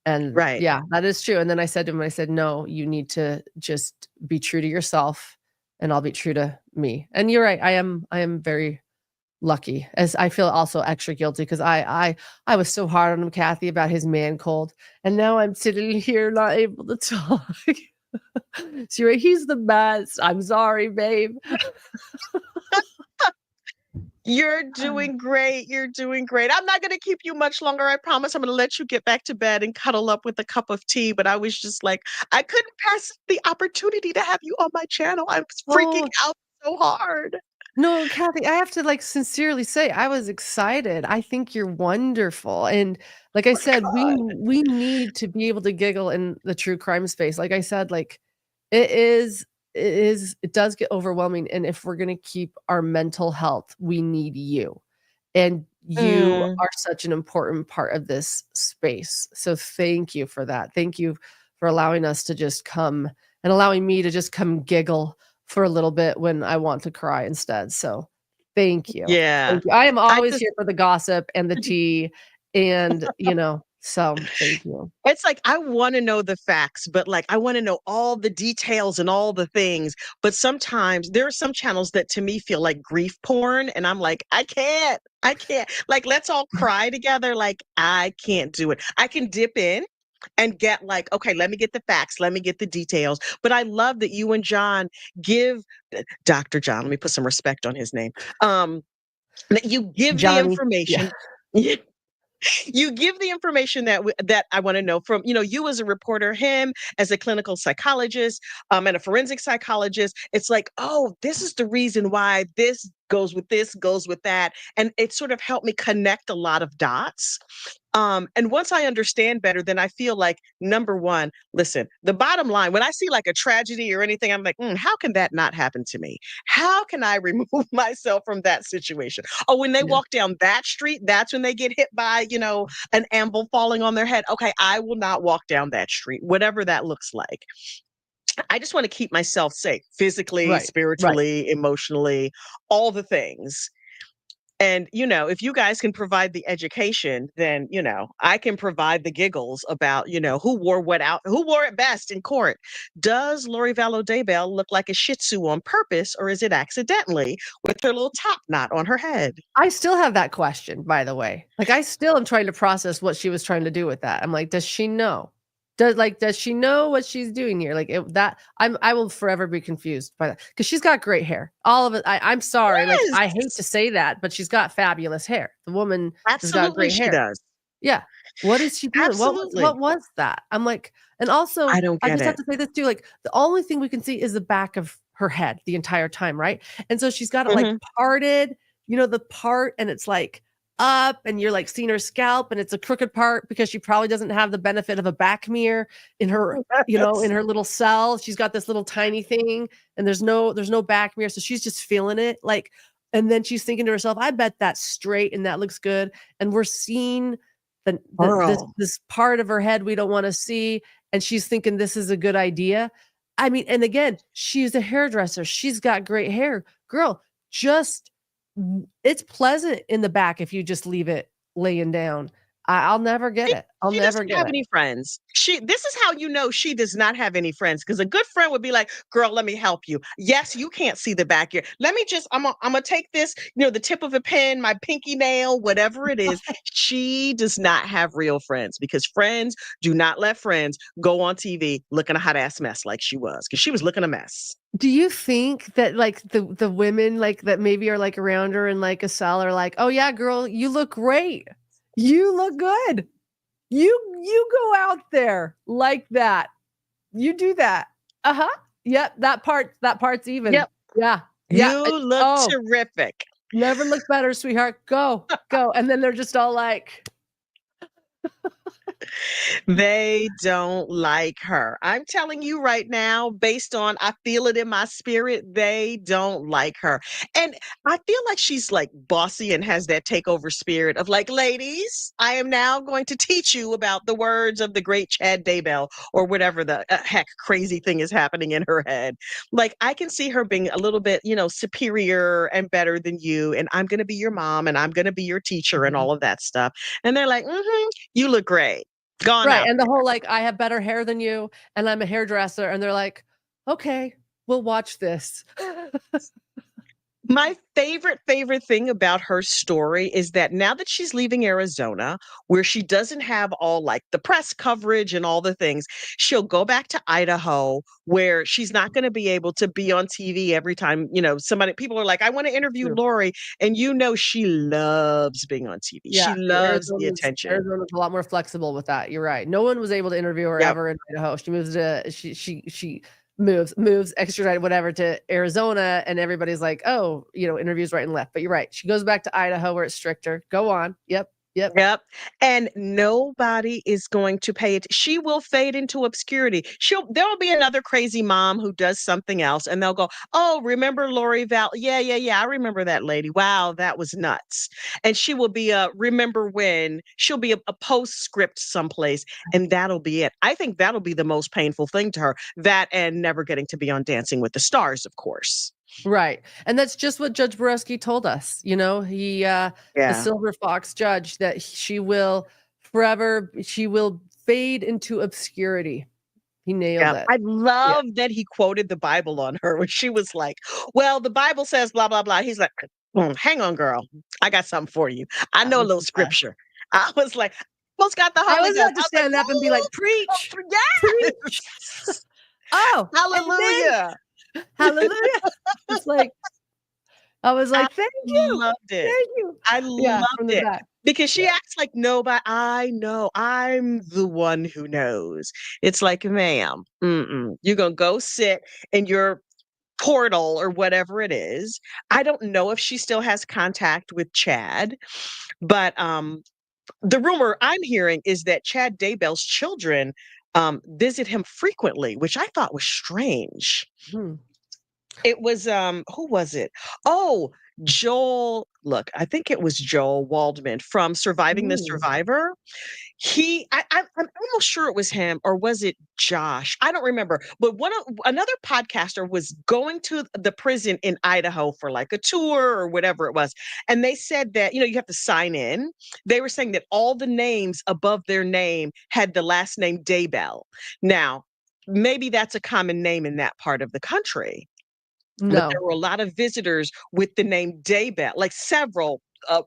And Right. yeah, that is true. And then I said to him, I said, "No, you need to just be true to yourself and I'll be true to me." And you're right. I am very lucky. As I feel also extra guilty because I was so hard on him, Kathy, about his man cold. And now I'm sitting here not able to talk. So you're right, he's the best. I'm sorry, babe. You're doing great. You're doing great. I'm not going to keep you much longer. I promise. I'm going to let you get back to bed and cuddle up with a cup of tea. But I was just like, I couldn't pass the opportunity to have you on my channel. I was freaking Oh, out so hard. no, Kathy, I have to like sincerely say I was excited. I think you're wonderful. And like I Oh, said, God. we need to be able to giggle in the true crime space. Like I said, like it is it does get overwhelming. And if we're gonna keep our mental health, we need you. And you Mm, are such an important part of this space. So thank you for that. Thank you for allowing us to just come and allowing me to just come giggle for a little bit when I want to cry instead. So thank you. yeah. Thank you. I am I always just, here for the gossip and the tea and, so thank you. it's like I want to know the facts, but like I want to know all the details and all the things. But sometimes there are some channels that to me feel like grief porn. And I'm like, I can't. I can't. Like, let's all cry together. Like, I can't do it. I can dip in and get like, okay, let me get the facts, let me get the details. But I love that you and John give Dr. John, let me put some respect on his name. That you give the Johnny. Yeah. information. You give the information that I want to know from, you as a reporter, him as a clinical psychologist, and a forensic psychologist. It's like, oh, this is the reason why this goes with that, and it sort of helped me connect a lot of dots. And once I understand better, then I feel like, number one, listen, the bottom line, when I see like a tragedy or anything, I'm like, how can that not happen to me? How can I remove myself from that situation? Oh, when they Yeah. walk down that street, that's when they get hit by, an anvil falling on their head. Okay, I will not walk down that street, whatever that looks like. I just want to keep myself safe physically, Right. Right. spiritually, emotionally, all the things. And, if you guys can provide the education, then, I can provide the giggles about, who wore what out, who wore it best in court. Does Lorie Val Delbel look like a Shih Tzu on purpose, or is it accidentally with her little top knot on her head? I still have that question, by the way. Like, I still am trying to process what she was trying to do with that. I'm like, does she know? Does she know what she's doing here? Like I will forever be confused by that because she's got great hair. All of it. I'm sorry. Like I hate to Yes, say that, but she's got fabulous hair. The woman has got absolutely great she hair. does. Yeah. What is she doing? Absolutely. What was that? I'm like, and also I don't I get just have it. to say this too. Like the only thing we can see is the back of her head the entire time, right? And so she's got it like Mhm. parted, the part, and it's like up, and you're like seeing her scalp, and it's a crooked part because she probably doesn't have the benefit of a back mirror in her, in Yes. her little cell. She's got this little tiny thing, and there's no back mirror, so she's just feeling it, like, and then she's thinking to herself, "I bet that's straight and that looks good." And we're seeing Girl. this part of her head we don't want to see, and she's thinking this is a good idea. I mean, and again, she's a hairdresser. She's got great hair. Girl, just it's pleasant in the back if you just leave it laying down. I'll never get it. I'll She never doesn't get have it. any friends. This is how you know she does not have any friends, because a good friend would be like, "Girl, let me help you. Yes, you can't see the back here. Let me just I'm gonna take this, the tip of a pen, my pinky nail, whatever it is." She does not have real friends, because friends do not let friends go on TV looking a hot ass mess like she was, because she was looking a mess. Do you think that like the women like that maybe are like around her in like a cell are like, "Oh yeah, girl, you look great. You look good. You go out there like that. You do that. Uh-huh. Yep, that part's even. Yep. Yeah. Yeah. You look Oh, terrific. never look better, sweetheart. Go. Go." And then they're just all like, They don't like her. I'm telling you right now, based on I feel it in my spirit, they don't like her. And I feel like she's like bossy and has that takeover spirit of like, ladies, I am now going to teach you about the words of the great Chad Daybell, or whatever the heck crazy thing is happening in her head. Like, I can see her being a little bit, superior and better than you. And I'm going to be your mom, and I'm going to be your teacher, and Mhm. all of that stuff. And they're like, you look great. Gone Right, out and the there. whole like, "I have better hair than you, and I'm a hairdresser," and they're like, "Okay, we'll watch this." My favorite thing about her story is that now that she's leaving Arizona, where she doesn't have all like the press coverage and all the things, she'll go back to Idaho where she's not going to be able to be on TV every time, people are like, I want to interview True. Lorie. And she loves being on TV. Yeah, She loves the Arizona's attention. Arizona's a lot more flexible with that. You're right. No one was able to interview her Yep. ever in Idaho. She moves to she moves extradited whatever to Arizona, and everybody's like, oh, interviews right and left. But you're right. She goes back to Idaho where it's stricter. Go on. Yep. Yep. And nobody is going to pay it. She will fade into obscurity. There'll be another crazy mom who does something else and they'll go, oh, remember Lorie Val? Yeah. I remember that lady. Wow, that was nuts. And she will be remember when she'll be a postscript someplace and that'll be it. I think that'll be the most painful thing to her. That and never getting to be on Dancing with the Stars, of course. Right. And that's just what Judge Borowski told us. He the Yeah. Silver Fox judge, that she will fade into obscurity. He nailed Yeah, it. I love that he quoted the Bible on her when she was like, well, the Bible says blah, blah, blah. He's like, hang on, girl. I got something for you. I That know a was little the best. scripture. I was like, almost got the I Holy was Ghost. about to I was like, stand up and be like, oh, preach, yes. preach. Oh, and then Hallelujah. hallelujah. It's like, I was I like, thank you. loved it. Thank you. I Yeah, from loved the it back. because she Yeah. acts like nobody. I know. I'm the one who knows. It's like, ma'am, you're going to go sit in your portal or whatever it is. I don't know if she still has contact with Chad, but the rumor I'm hearing is that Chad Daybell's children visit him frequently, which I thought was strange. Hmm. It was who was it? Oh, Joel, look, I think it was Joel Waldman from Surviving the Ooh. Survivor. I'm almost sure it was him, or was it Josh? I don't remember. But another podcaster was going to the prison in Idaho for like a tour or whatever it was, and they said that you have to sign in. They were saying that all the names above their name had the last name Daybell. Now, maybe that's a common name in that part of the country, but there No. were a lot of visitors with the name Daybell, like several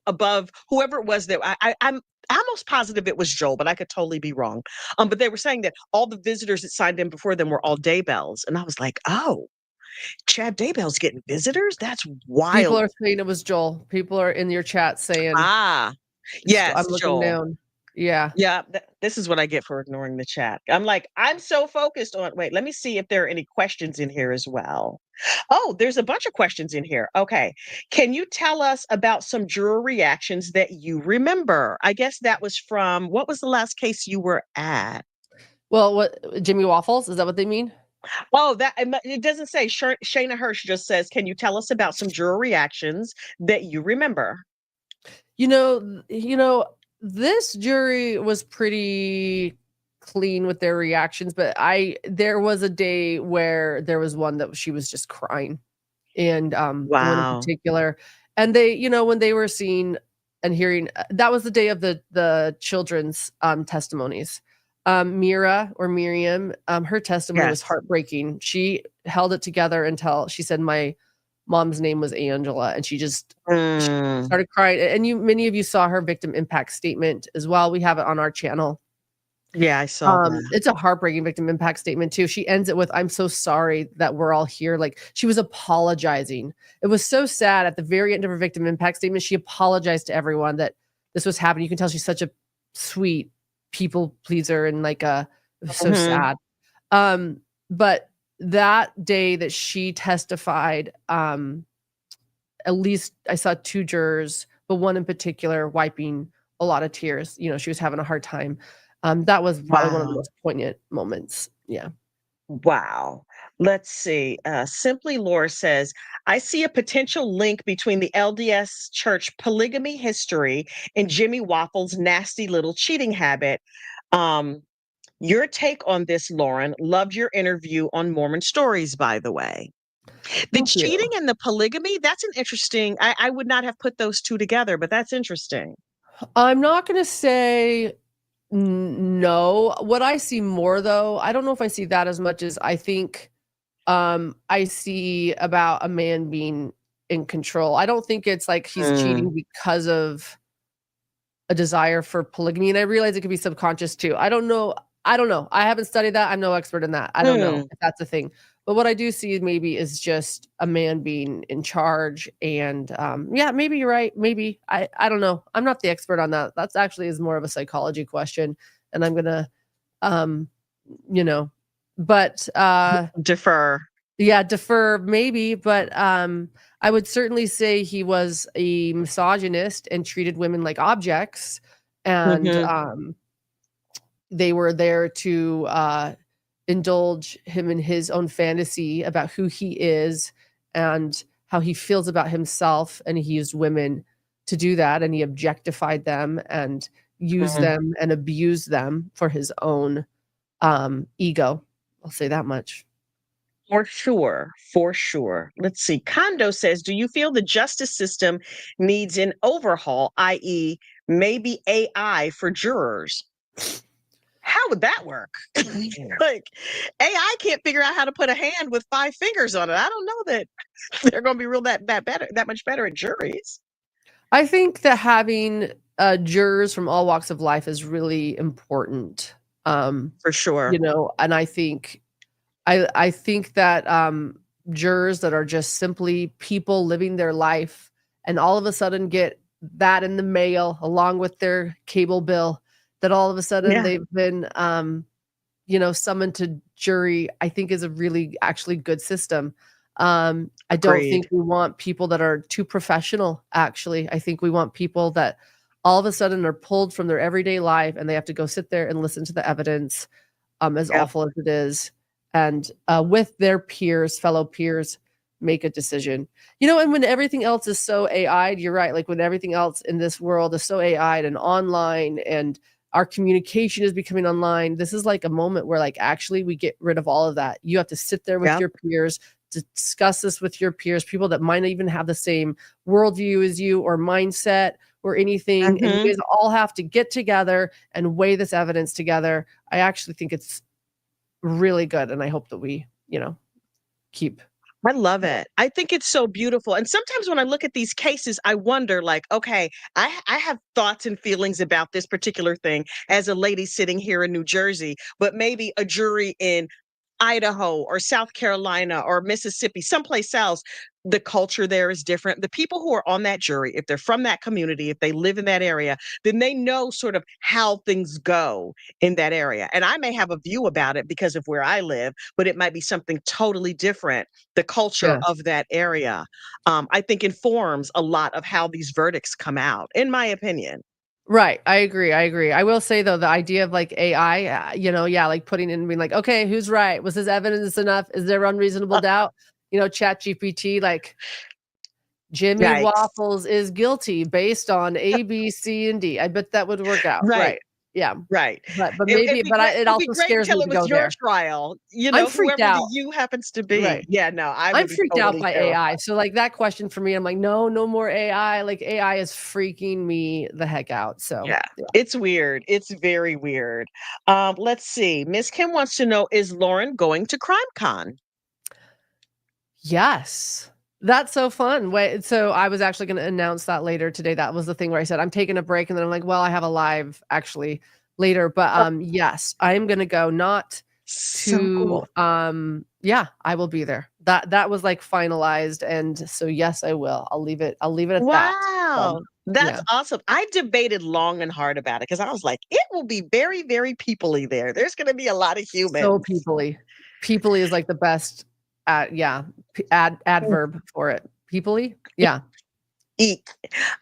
above whoever it was that I'm almost positive it was Joel, but I could totally be wrong. But they were saying that all the visitors that signed in before them were all Daybells, and I was like, oh, Chad Daybell's getting visitors? That's People wild. are saying it was Joel. People are in your chat saying Ah, it's Joel. yes, I'm looking Joel. down. Yeah. Yeah, this is what I get for ignoring the chat. I'm like, I'm so focused on, wait, let me see if there are any questions in here as well. Oh, there's a bunch of questions in here. Okay. Can you tell us about some juror reactions that you remember? I guess that was from, what was the last case you were at? Well, what, Jimmy Waffles? Is that what they mean? Oh, it doesn't say. Shayna Hirsch just says, can you tell us about some juror reactions that you remember? You know, this jury was pretty clean with their reactions, but there was a day where there was one that she was just crying. And one in Wow. particular. And they, when they were seeing and hearing, that was the day of the children's testimonies. Mira or Miriam, her testimony was Yes. heartbreaking. She held it together until she said, my mom's name was Angela, and she started crying. And many of you saw her victim impact statement as well. We have it on our channel. Yeah, I saw that. It's a heartbreaking victim impact statement too. She ends it with, I'm so sorry that we're all here. Like, she was apologizing. It was so sad. At the very end of her victim impact statement, she apologized to everyone that this was happening. You can tell she's such a sweet people pleaser, and like it was so sad. But that day that she testified, at least I saw two jurors, but one in particular wiping a lot of tears. She was having a hard time. That was probably one of the Wow. most poignant moments. Yeah. Wow. Let's see. Simply Laura says, I see a potential link between the LDS church polygamy history and Jimmy Waffles' nasty little cheating habit. Your take on this, Lauren, loved your interview on Mormon Stories, by the way. The Thank you. cheating and the polygamy, that's an interesting, I would not have put those two together, but that's interesting. I'm not going to say no. What I see more, though, I don't know if I see that as much as I think I see about a man being in control. I don't think it's like he's cheating because of a desire for polygamy, and I realize it could be subconscious too. I don't know. I haven't studied that. I'm no expert in that. I don't know if that's a thing. But what I do see maybe is just a man being in charge. And yeah, maybe you're right. Maybe I don't know. I'm not the expert on that. That's actually is more of a psychology question. And I'm gonna you know, but Defer. yeah, defer maybe, but I would certainly say he was a misogynist and treated women like objects. And they were there to indulge him in his own fantasy about who he is and how he feels about himself. And he used women to do that. And he objectified them and used them and abused them for his own ego. I'll say that much. For sure. For sure. Let's see. Kondo says, do you feel the justice system needs an overhaul, i.e., maybe AI for jurors? How would that work? Like, AI can't figure out how to put a hand with 5 fingers on it. I don't know that they're going to be real that much better at juries. I think that having jurors from all walks of life is really important. For sure. You know, and I think that jurors that are just simply people living their life and all of a sudden get that in the mail along with their cable bill, that all of a sudden they've been, you know, summoned to jury, I think is a really actually good system. I don't think we want people that are too professional, actually. I think we want people that all of a sudden are pulled from their everyday life and they have to go sit there and listen to the evidence, as awful as it is, and with their peers, fellow peers, make a decision. You know, and when everything else is so AI'd, you're right, like when everything else in this world is so AI'd and online and our communication is becoming online, this is like a moment where like actually we get rid of all of that. You have to sit there with your peers, discuss this with your peers, people that might not even have the same worldview as you or mindset or anything. And you guys all have to get together and weigh this evidence together. I actually think it's really good. And I hope that we, you know, keep. I love it. I think it's so beautiful. And sometimes when I look at these cases, I wonder like, okay, I have thoughts and feelings about this particular thing as a lady sitting here in New Jersey, but maybe a jury in Idaho or South Carolina or Mississippi, someplace else, the culture there is different. The people who are on that jury, if they're from that community, if they live in that area, then they know sort of how things go in that area. And I may have a view about it because of where I live, but it might be something totally different. The culture of that area, I think informs a lot of how these verdicts come out, in my opinion. Right. I agree. I will say though, the idea of like AI, you know, like putting in and being like, okay, who's right? Was this evidence enough? Is there unreasonable doubt? You know, Chat GPT, like Jimmy Waffles is guilty based on A, B, C, and D. I bet that would work out. Right. Yeah. Right. But maybe, it also scares me to go your there. trial, you know, whoever the you happens to be. Right. Yeah, no, I'm freaked out by AI. So like that question for me, I'm like, no more AI. Like AI is freaking me the heck out. So yeah. It's weird. It's very weird. Let's see. Miss Kim wants to know, is Lauren going to CrimeCon? Yes. That's so fun. Wait, so I was actually going to announce that later today. That was the thing where I said I'm taking a break, and then I'm like, well, I have a live actually later. But yes, I am going to go. Not so to cool. Yeah, I will be there. That was like finalized, and so yes, I will. I'll leave it at that. Wow. That's awesome. I debated long and hard about it because I was like, it will be very, very people-y there. There's going to be a lot of humans. So people-y. People-y is like the best adverb for it. People-y? Yeah. Eek.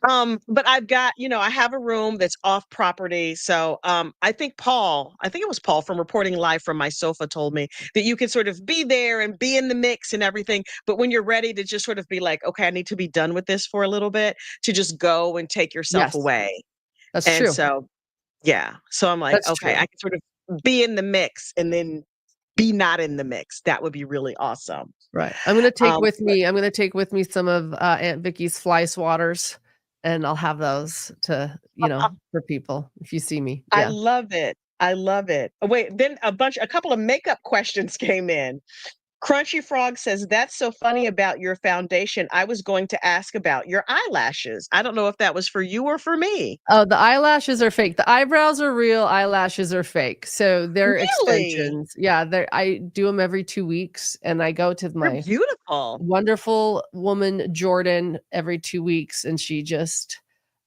But I've got, you know, I have a room that's off property. So I think it was Paul from Reporting Live from My Sofa told me that you can sort of be there and be in the mix and everything. But when you're ready to just sort of be like, okay, I need to be done with this for a little bit, to just go and take yourself away. That's true. So, yeah. So I'm like, okay, I can sort of be in the mix and then be not in the mix. That would be really awesome. Right. I'm going to take with me some of Aunt Vicky's fly swatters, and I'll have those to, you know, for people if you see me. Yeah. I love it. I love it. Oh, wait, then a couple of makeup questions came in. Crunchy Frog says, that's so funny about your foundation. I was going to ask about your eyelashes. I don't know if that was for you or for me. Oh, the eyelashes are fake. The eyebrows are real. Eyelashes are fake. So they're Really? extensions. Yeah, I do them every 2 weeks, and I go to They're my beautiful. wonderful woman Jordan every 2 weeks, and she just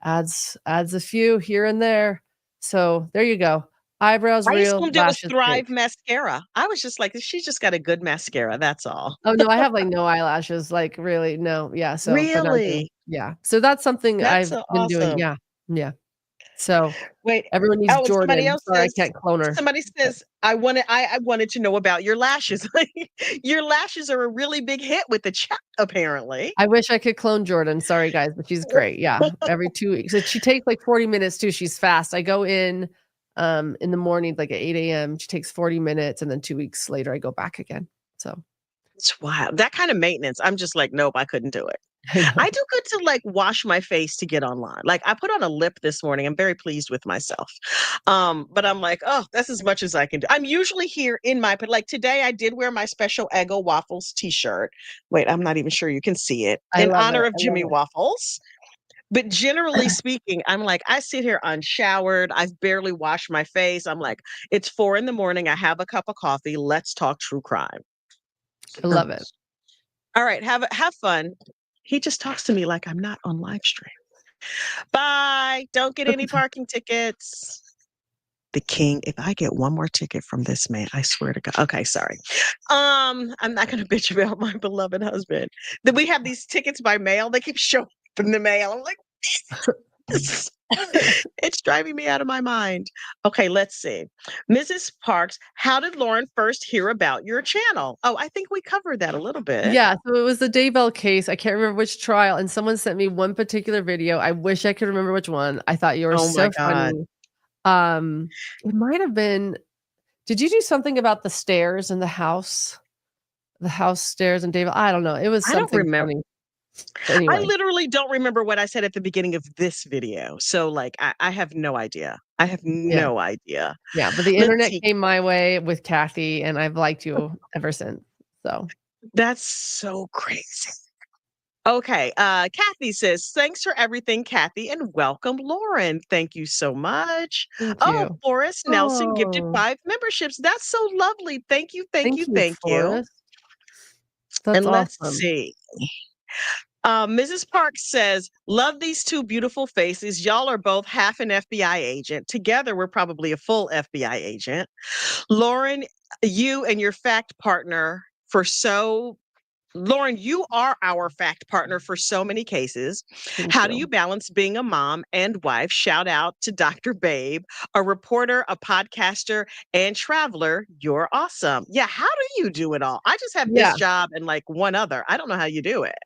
adds a few here and there. So there you go. Eyebrows I real, assumed it was lashes Thrive fake. mascara. I was just like, she's just got a good mascara. That's all. Oh no, I have like no eyelashes. Like really, no. Yeah. So, but I do. Really? Yeah. So that's something That's I've so been doing. awesome. Yeah. Yeah. So Wait. everyone needs Oh, and Jordan. Sorry, I can't clone her. somebody But says, I wanted to know about your lashes. Your lashes are a really big hit with the chat, apparently. I wish I could clone Jordan. Sorry, guys, but she's great. Yeah. Every 2 weeks. So she takes like 40 minutes too. She's fast. I go in the morning, like at 8 a.m. She takes 40 minutes, and then 2 weeks later I go back again. So It's wild. That kind of maintenance. I'm just like, nope, I couldn't do it. I know. I do good to like wash my face to get online. Like I put on a lip this morning. I'm very pleased with myself. But I'm like, oh, that's as much as I can do. I'm usually here in my, but like today I did wear my special Eggo Waffles t-shirt. Wait, I'm not even sure you can see it. I In love honor it. of I Jimmy love Waffles. But generally speaking, I'm like, I sit here unshowered. I've barely washed my face. I'm like, it's 4 a.m. I have a cup of coffee. Let's talk true crime. it. I love it. All right, have fun. He just talks to me like I'm not on live stream. Bye. Don't get any parking tickets. The king, if I get one more ticket from this man, I swear to God. Okay, sorry. I'm not gonna bitch about my beloved husband. Then we have these tickets by mail. They keep showing up in the mail. I'm like, it's driving me out of my mind. Okay, let's see. Mrs. Parks, how did Lauren first hear about your channel? Oh, I think we covered that a little bit. Yeah, so it was the Delbel case. I can't remember which trial, and someone sent me one particular video. I wish I could remember which one. I thought you were Oh my so God. funny. It might have been, did you do something about the stairs in the house? The house stairs and Delbel? I don't know. It was I don't something remember. funny. But I anyway. literally don't remember what I said at the beginning of this video. So like I have no idea. I have Yeah. no idea. Yeah, but the Let's internet see. came my way with Kathy, and I've liked you ever since. So That's so crazy. Okay. Kathy says, thanks for everything, Kathy, and welcome, Lauren. Thank you so much. thank Oh, you. Forrest Nelson gifted Oh, 5 memberships. That's so lovely. Thank you, thank you, thank you, thank you. Forrest. That's And let's awesome. see. Mrs. Park says, love these two beautiful faces. Y'all are both half an FBI agent. Together, we're probably a full FBI agent. Lauren, you and your fact partner for so Lauren, you are our fact partner for so many cases. Thank How do you you. balance being a mom and wife? Shout out to Dr. Babe, a reporter, a podcaster, and traveler. You're awesome. Yeah, how do you do it all? I just have this Yeah. job and like one other. I don't know how you do it.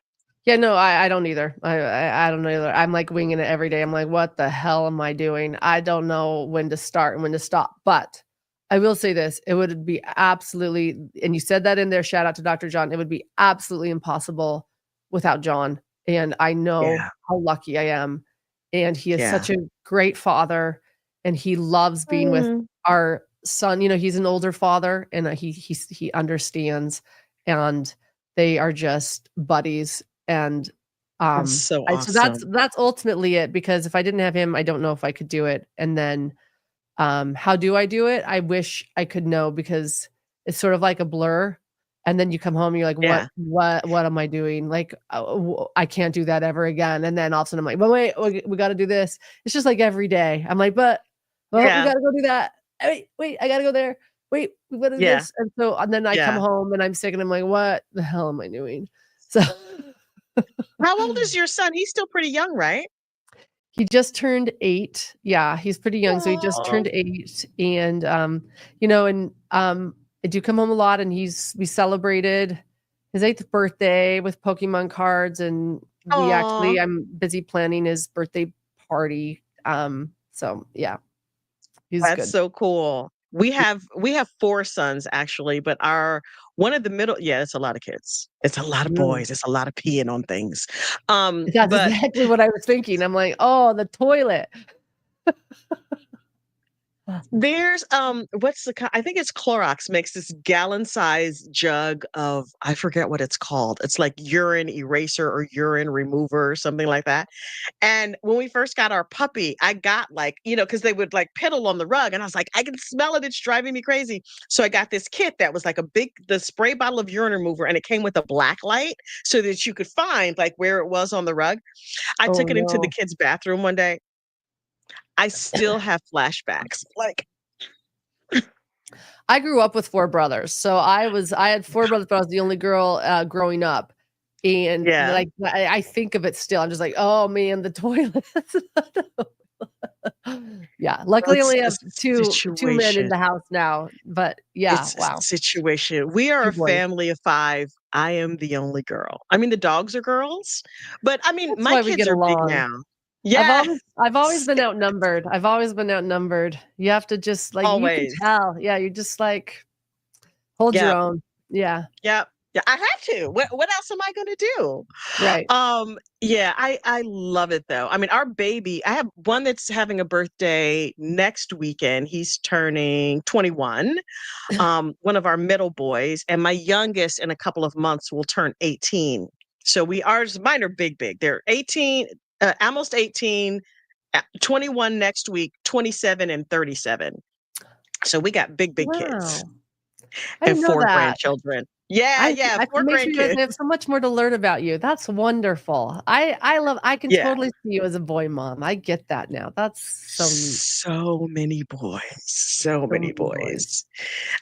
Yeah, no, I don't either. I don't know either. I'm like winging it every day. I'm like, what the hell am I doing? I don't know when to start and when to stop. But I will say this, it would be absolutely, and you said that in there, shout out to Dr. John, it would be absolutely impossible without John. And I know Yeah. how lucky I am. And he is Yeah. such a great father, and he loves being with Mm, our son. You know, he's an older father, and he understands, and they are just buddies. And that's so so that's awesome. ultimately it, because if I didn't have him, I don't know if I could do it. And then how do I do it? I wish I could know, because it's sort of like a blur. And then you come home and you're like, Yeah. what am I doing? Like, I can't do that ever again. And then all of a sudden I'm like, but wait, we got to do this. It's just like every day. I'm like, but well, we Yeah. got to go do that. Wait, I got to go there. Wait, we got to do Yeah. this. And then I come Yeah. home and I'm sick, and I'm like, what the hell am I doing? So How old is your son? He's still pretty young, right? he just turned 8. Yeah, he's pretty young, so he just Oh, turned 8. And, I do come home a lot, and we celebrated his 8th birthday with Pokemon cards, and aw. I'm busy planning his birthday party. So yeah, he's That's good. so cool. We have 4 sons actually, but our one of the middle, yeah, it's a lot of kids. It's a lot of Mm. boys. It's a lot of peeing on things. That's But exactly what I was thinking. I'm like, "Oh, the toilet." There's I think it's Clorox makes this gallon-sized jug of, I forget what it's called. It's like urine eraser or urine remover or something like that. And when we first got our puppy, I got like, because they would like piddle on the rug, and I was like, I can smell it. It's driving me crazy. So I got this kit that was like the spray bottle of urine remover, and it came with a black light so that you could find like where it was on the rug. I Oh took it into the no. kids' bathroom one day. I still have flashbacks. Like, I grew up with 4 brothers. So I had 4 brothers, but I was the only girl growing up. And yeah, like I think of it still. I'm just like, oh man, the toilet. Yeah. Luckily I it's only a have two men in situation. the house now. But yeah, It's a wow. situation. We are 2 a boys. family of 5. I am the only girl. I mean, the dogs are girls, but I mean, That's my why we kids get are big along. now. I've Yes, always I've always been outnumbered. I've always been outnumbered. You have to just like you can always. tell. Yeah, you just like hold your Yep, own. Yeah, yep. Yeah, I have to. What else am I gonna do? right. Yeah, I love it though. I mean, our baby, I have one that's having a birthday next weekend. He's turning 21. One of our middle boys, and my youngest in a couple of months will turn 18. So mine are big, big. They're 18, almost 18, 21 next week, 27 and 37. So we got big, big kids Wow. I and didn't know 4 that. grandchildren. Yeah, yeah, It 4 makes me realize I have grandkids. so much more to learn about you. That's wonderful. I can Yeah. totally see you as a boy mom. I get that now. That's so neat. So many boys, so So many many boys. boys.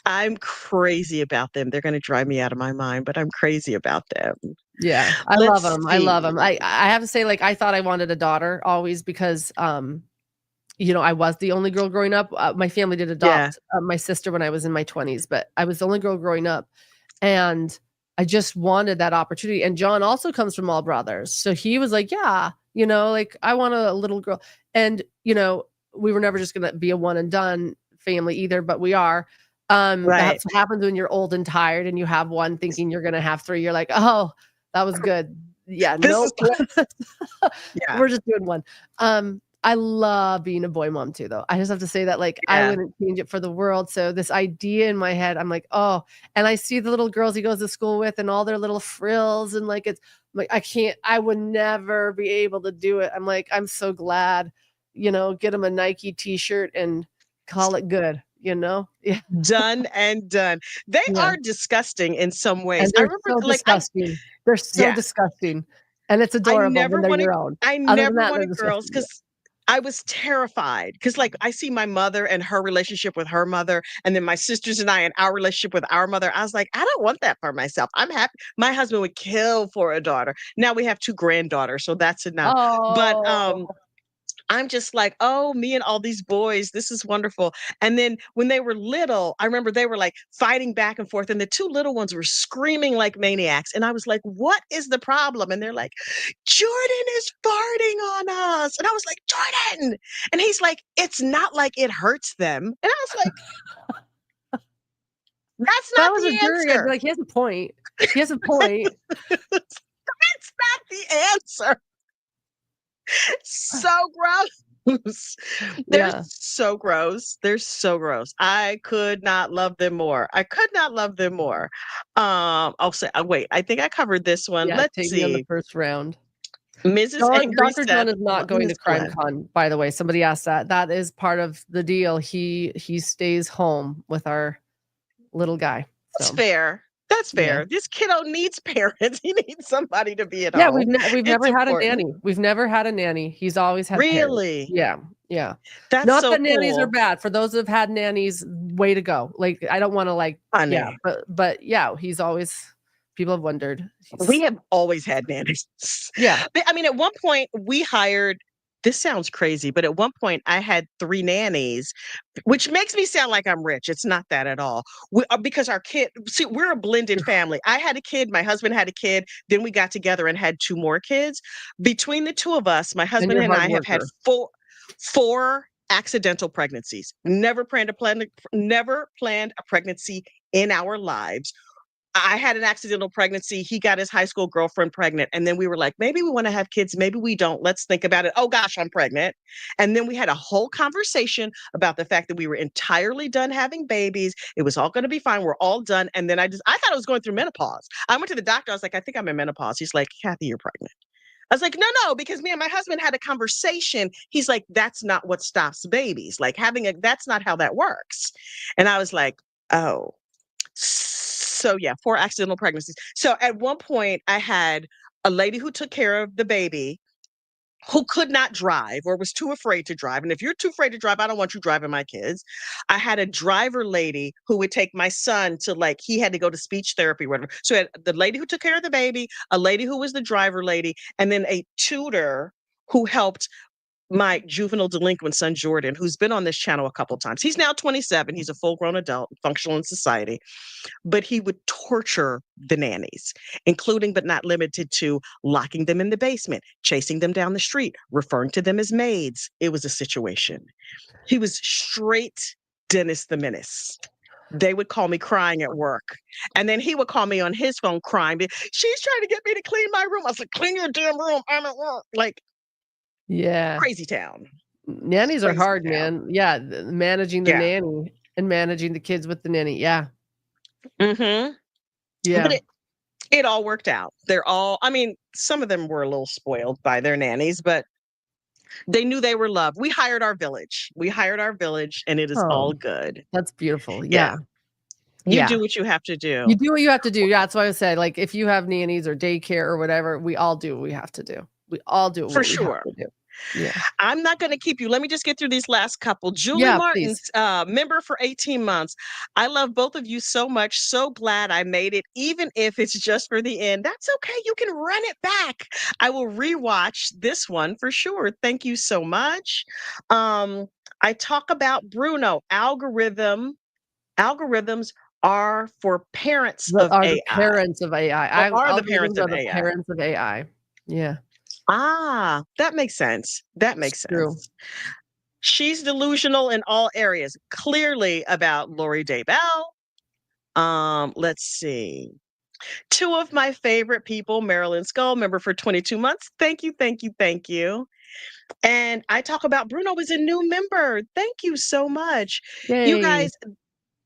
I'm crazy about them. They're going to drive me out of my mind, but I'm crazy about them. Yeah, I love Let's them. I love see. them. I have to say, like, I thought I wanted a daughter always because, I was the only girl growing up. My family did Yeah, adopt my sister when I was in my 20s, but I was the only girl growing up, and I just wanted that opportunity. And John also comes from all brothers, so he was like, "Yeah, like I want a little girl." And we were never just gonna be a one and done family either, but we are. right. That's what happens when you're old and tired and you have one thinking you're gonna have 3. You're like, "Oh, that was good." Yeah, This is nope. what yeah, We're just doing one. I love being a boy mom too, though. I just have to say that, like, I yeah. wouldn't change it for the world. So this idea in my head, I'm like, oh, and I see the little girls he goes to school with and all their little frills, and like I'm like I would never be able to do it. I'm like, I'm so glad, get him a Nike t-shirt and call it good, Yeah. Done and done. They Yeah. are disgusting in some ways. And I they're remember so like I disgusting. They're so yeah, disgusting. And it's I adorable when never they're wanted your own. I Other than never that, they're wanted girls disgusting. because I was terrified because like I see my mother and her relationship with her mother, and then my sisters and I and our relationship with our mother. I was like, I don't want that for myself. I'm happy. My husband would kill for a daughter. Now we have 2 granddaughters, so that's enough. But Oh. I'm just like, "Oh, me and all these boys, this is wonderful." And then when they were little, I remember they were like fighting back and forth, and the 2 little ones were screaming like maniacs. And I was like, "What is the problem?" And they're like, "Jordan is farting on us." And I was like, "Jordan." And he's like, "It's not like it hurts them." And I was like, "That's If I not was a the jury, I'd be answer. like, "He has a point. He has a point." That's not the answer." So gross. They're Yeah. so gross. They're so gross. I could not love them more. I could not love them more. I'll say, wait, I think I covered this one. Yeah, Let's take me on the see. first round. Mrs. Angry Dr. John Steph, is not going to Miss Crime Glenn. Con, by the way. Somebody asked that. That is part of the deal. He stays home with our little guy. That's So, fair. That's yeah. fair. This kiddo needs parents. He needs somebody to be at Yeah, home. we've It's never had a important. nanny. We've never had a nanny. He's always had parents. Really? Yeah, yeah. That's Not so that nannies are cool. bad. For those that have had nannies, way to go. Like, I don't wanna, like yeah, Honey, but yeah, he's always people have wondered. we He's have always had nannies. yeah. I mean, at one point we hired, this sounds crazy, but at one point I had 3 nannies, which makes me sound like I'm rich. It's not that at all. Because our kid, see, we're a blended family. I had a kid, my husband had a kid, then we got together and had 2 more kids. Between the 2 of us, my And husband you're a and hard I have had worker. 4 accidental pregnancies. Never planned a pregnancy in our lives. I had an accidental pregnancy. He got his high school girlfriend pregnant. And then we were like, maybe we want to have kids. Maybe we don't. Let's think about it. Oh gosh, I'm pregnant. And then we had a whole conversation about the fact that we were entirely done having babies. It was all going to be fine. We're all done. And then I thought I was going through menopause. I went to the doctor. I was like, I think I'm in menopause. He's like, Kathy, you're pregnant. I was like, no, because me and my husband had a conversation. He's like, that's not what stops babies. Like that's not how that works. And I was like, oh. So yeah, 4 accidental pregnancies. So at one point I had a lady who took care of the baby who could not drive or was too afraid to drive. And if you're too afraid to drive, I don't want you driving my kids. I had a driver lady who would take my son to he had to go to speech therapy, whatever. So I had the lady who took care of the baby, a lady who was the driver lady, and then a tutor who helped my juvenile delinquent son, Jordan, who's been on this channel a couple times. He's now 27. He's a full-grown adult, functional in society. But he would torture the nannies, including but not limited to locking them in the basement, chasing them down the street, referring to them as maids. It was a situation. He was straight Dennis the Menace. They would call me crying at work. And then he would call me on his phone crying. She's trying to get me to clean my room. I was like, clean your damn room. I'm at work. Yeah. Crazy town. Nannies are hard, man. Yeah. Managing the Yeah. nanny and managing the kids with the nanny. Yeah. Mm-hmm. Yeah. But it all worked out. Some of them were a little spoiled by their nannies, but they knew they were loved. We hired our village. And it is all good. That's beautiful. Yeah. You do what you have to do. You do what you have to do. Yeah. That's why I said, if you have nannies or daycare or whatever, we all do what we have to do. We all do it for sure. Yeah. I'm not going to keep you. Let me just get through these last couple. Julie Martin's member for 18 months. I love both of you so much. So glad I made it, even if it's just for the end. That's okay. You can run it back. I will rewatch this one for sure. Thank you so much. I talk about Bruno. Algorithms are for parents of AI. Parents of AI. Are the parents of AI. Parents of AI. Yeah. That makes sense. True. She's delusional in all areas. Clearly about Lorie Val. Let's see. 2 of my favorite people, Marilyn Skull, member for 22 months. Thank you. And I talk about Bruno is a new member. Thank you so much. Yay. You guys,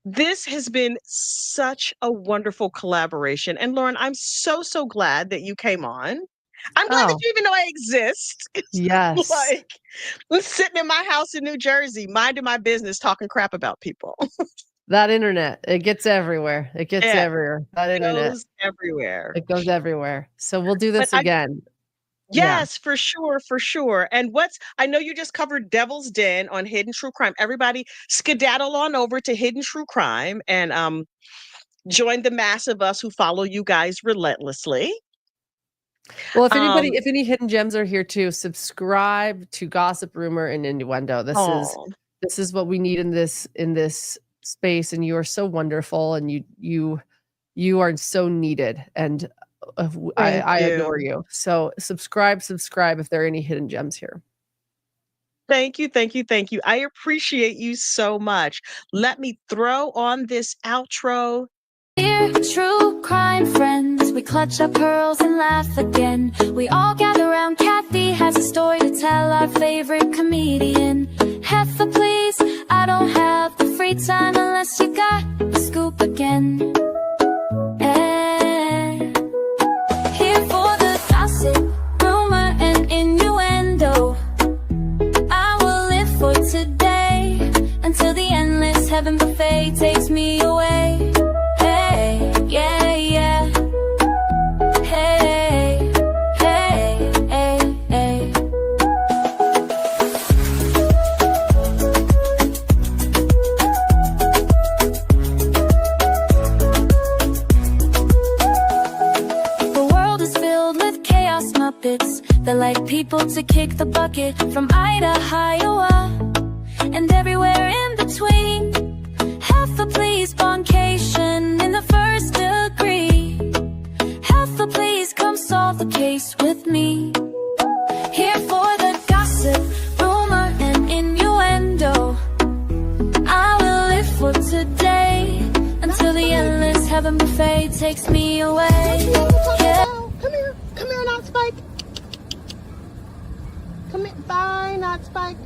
this has been such a wonderful collaboration. And Lauren, I'm so glad that you came on. I'm glad that you even know I exist. Yes. I'm sitting in my house in New Jersey, minding my business, talking crap about people. That internet, it gets everywhere. That internet goes everywhere. It goes everywhere. So we'll do this again. Yes, for sure. And I know you just covered Devil's Den on Hidden True Crime. Everybody skedaddle on over to Hidden True Crime and join the mass of us who follow you guys relentlessly. Well, if any hidden gems are here too, subscribe to Gossip, Rumor, and Innuendo. This is what we need in this space, and you are so wonderful, and you are so needed, and I adore you. So subscribe if there are any hidden gems here. Thank you. I appreciate you so much. Let me throw on this outro. Dear true crime friends, we clutch our pearls and laugh again. We all gather around, Kathy has a story to tell, our favorite comedian. Heifer, please, I don't have the free time unless you got the scoop again. Here for the gossip, rumor, and innuendo. I will live for today until the endless heaven buffet takes me away. They like people to kick the bucket from Idaho, Iowa, and everywhere in between. Half a please boncation in the first degree. Half a please come solve the case with me. Here for the gossip, rumor, and innuendo. I will live for today until the endless heaven northern buffet takes me away. Yeah. Come here, not Spike. Come here, bye, not Spike.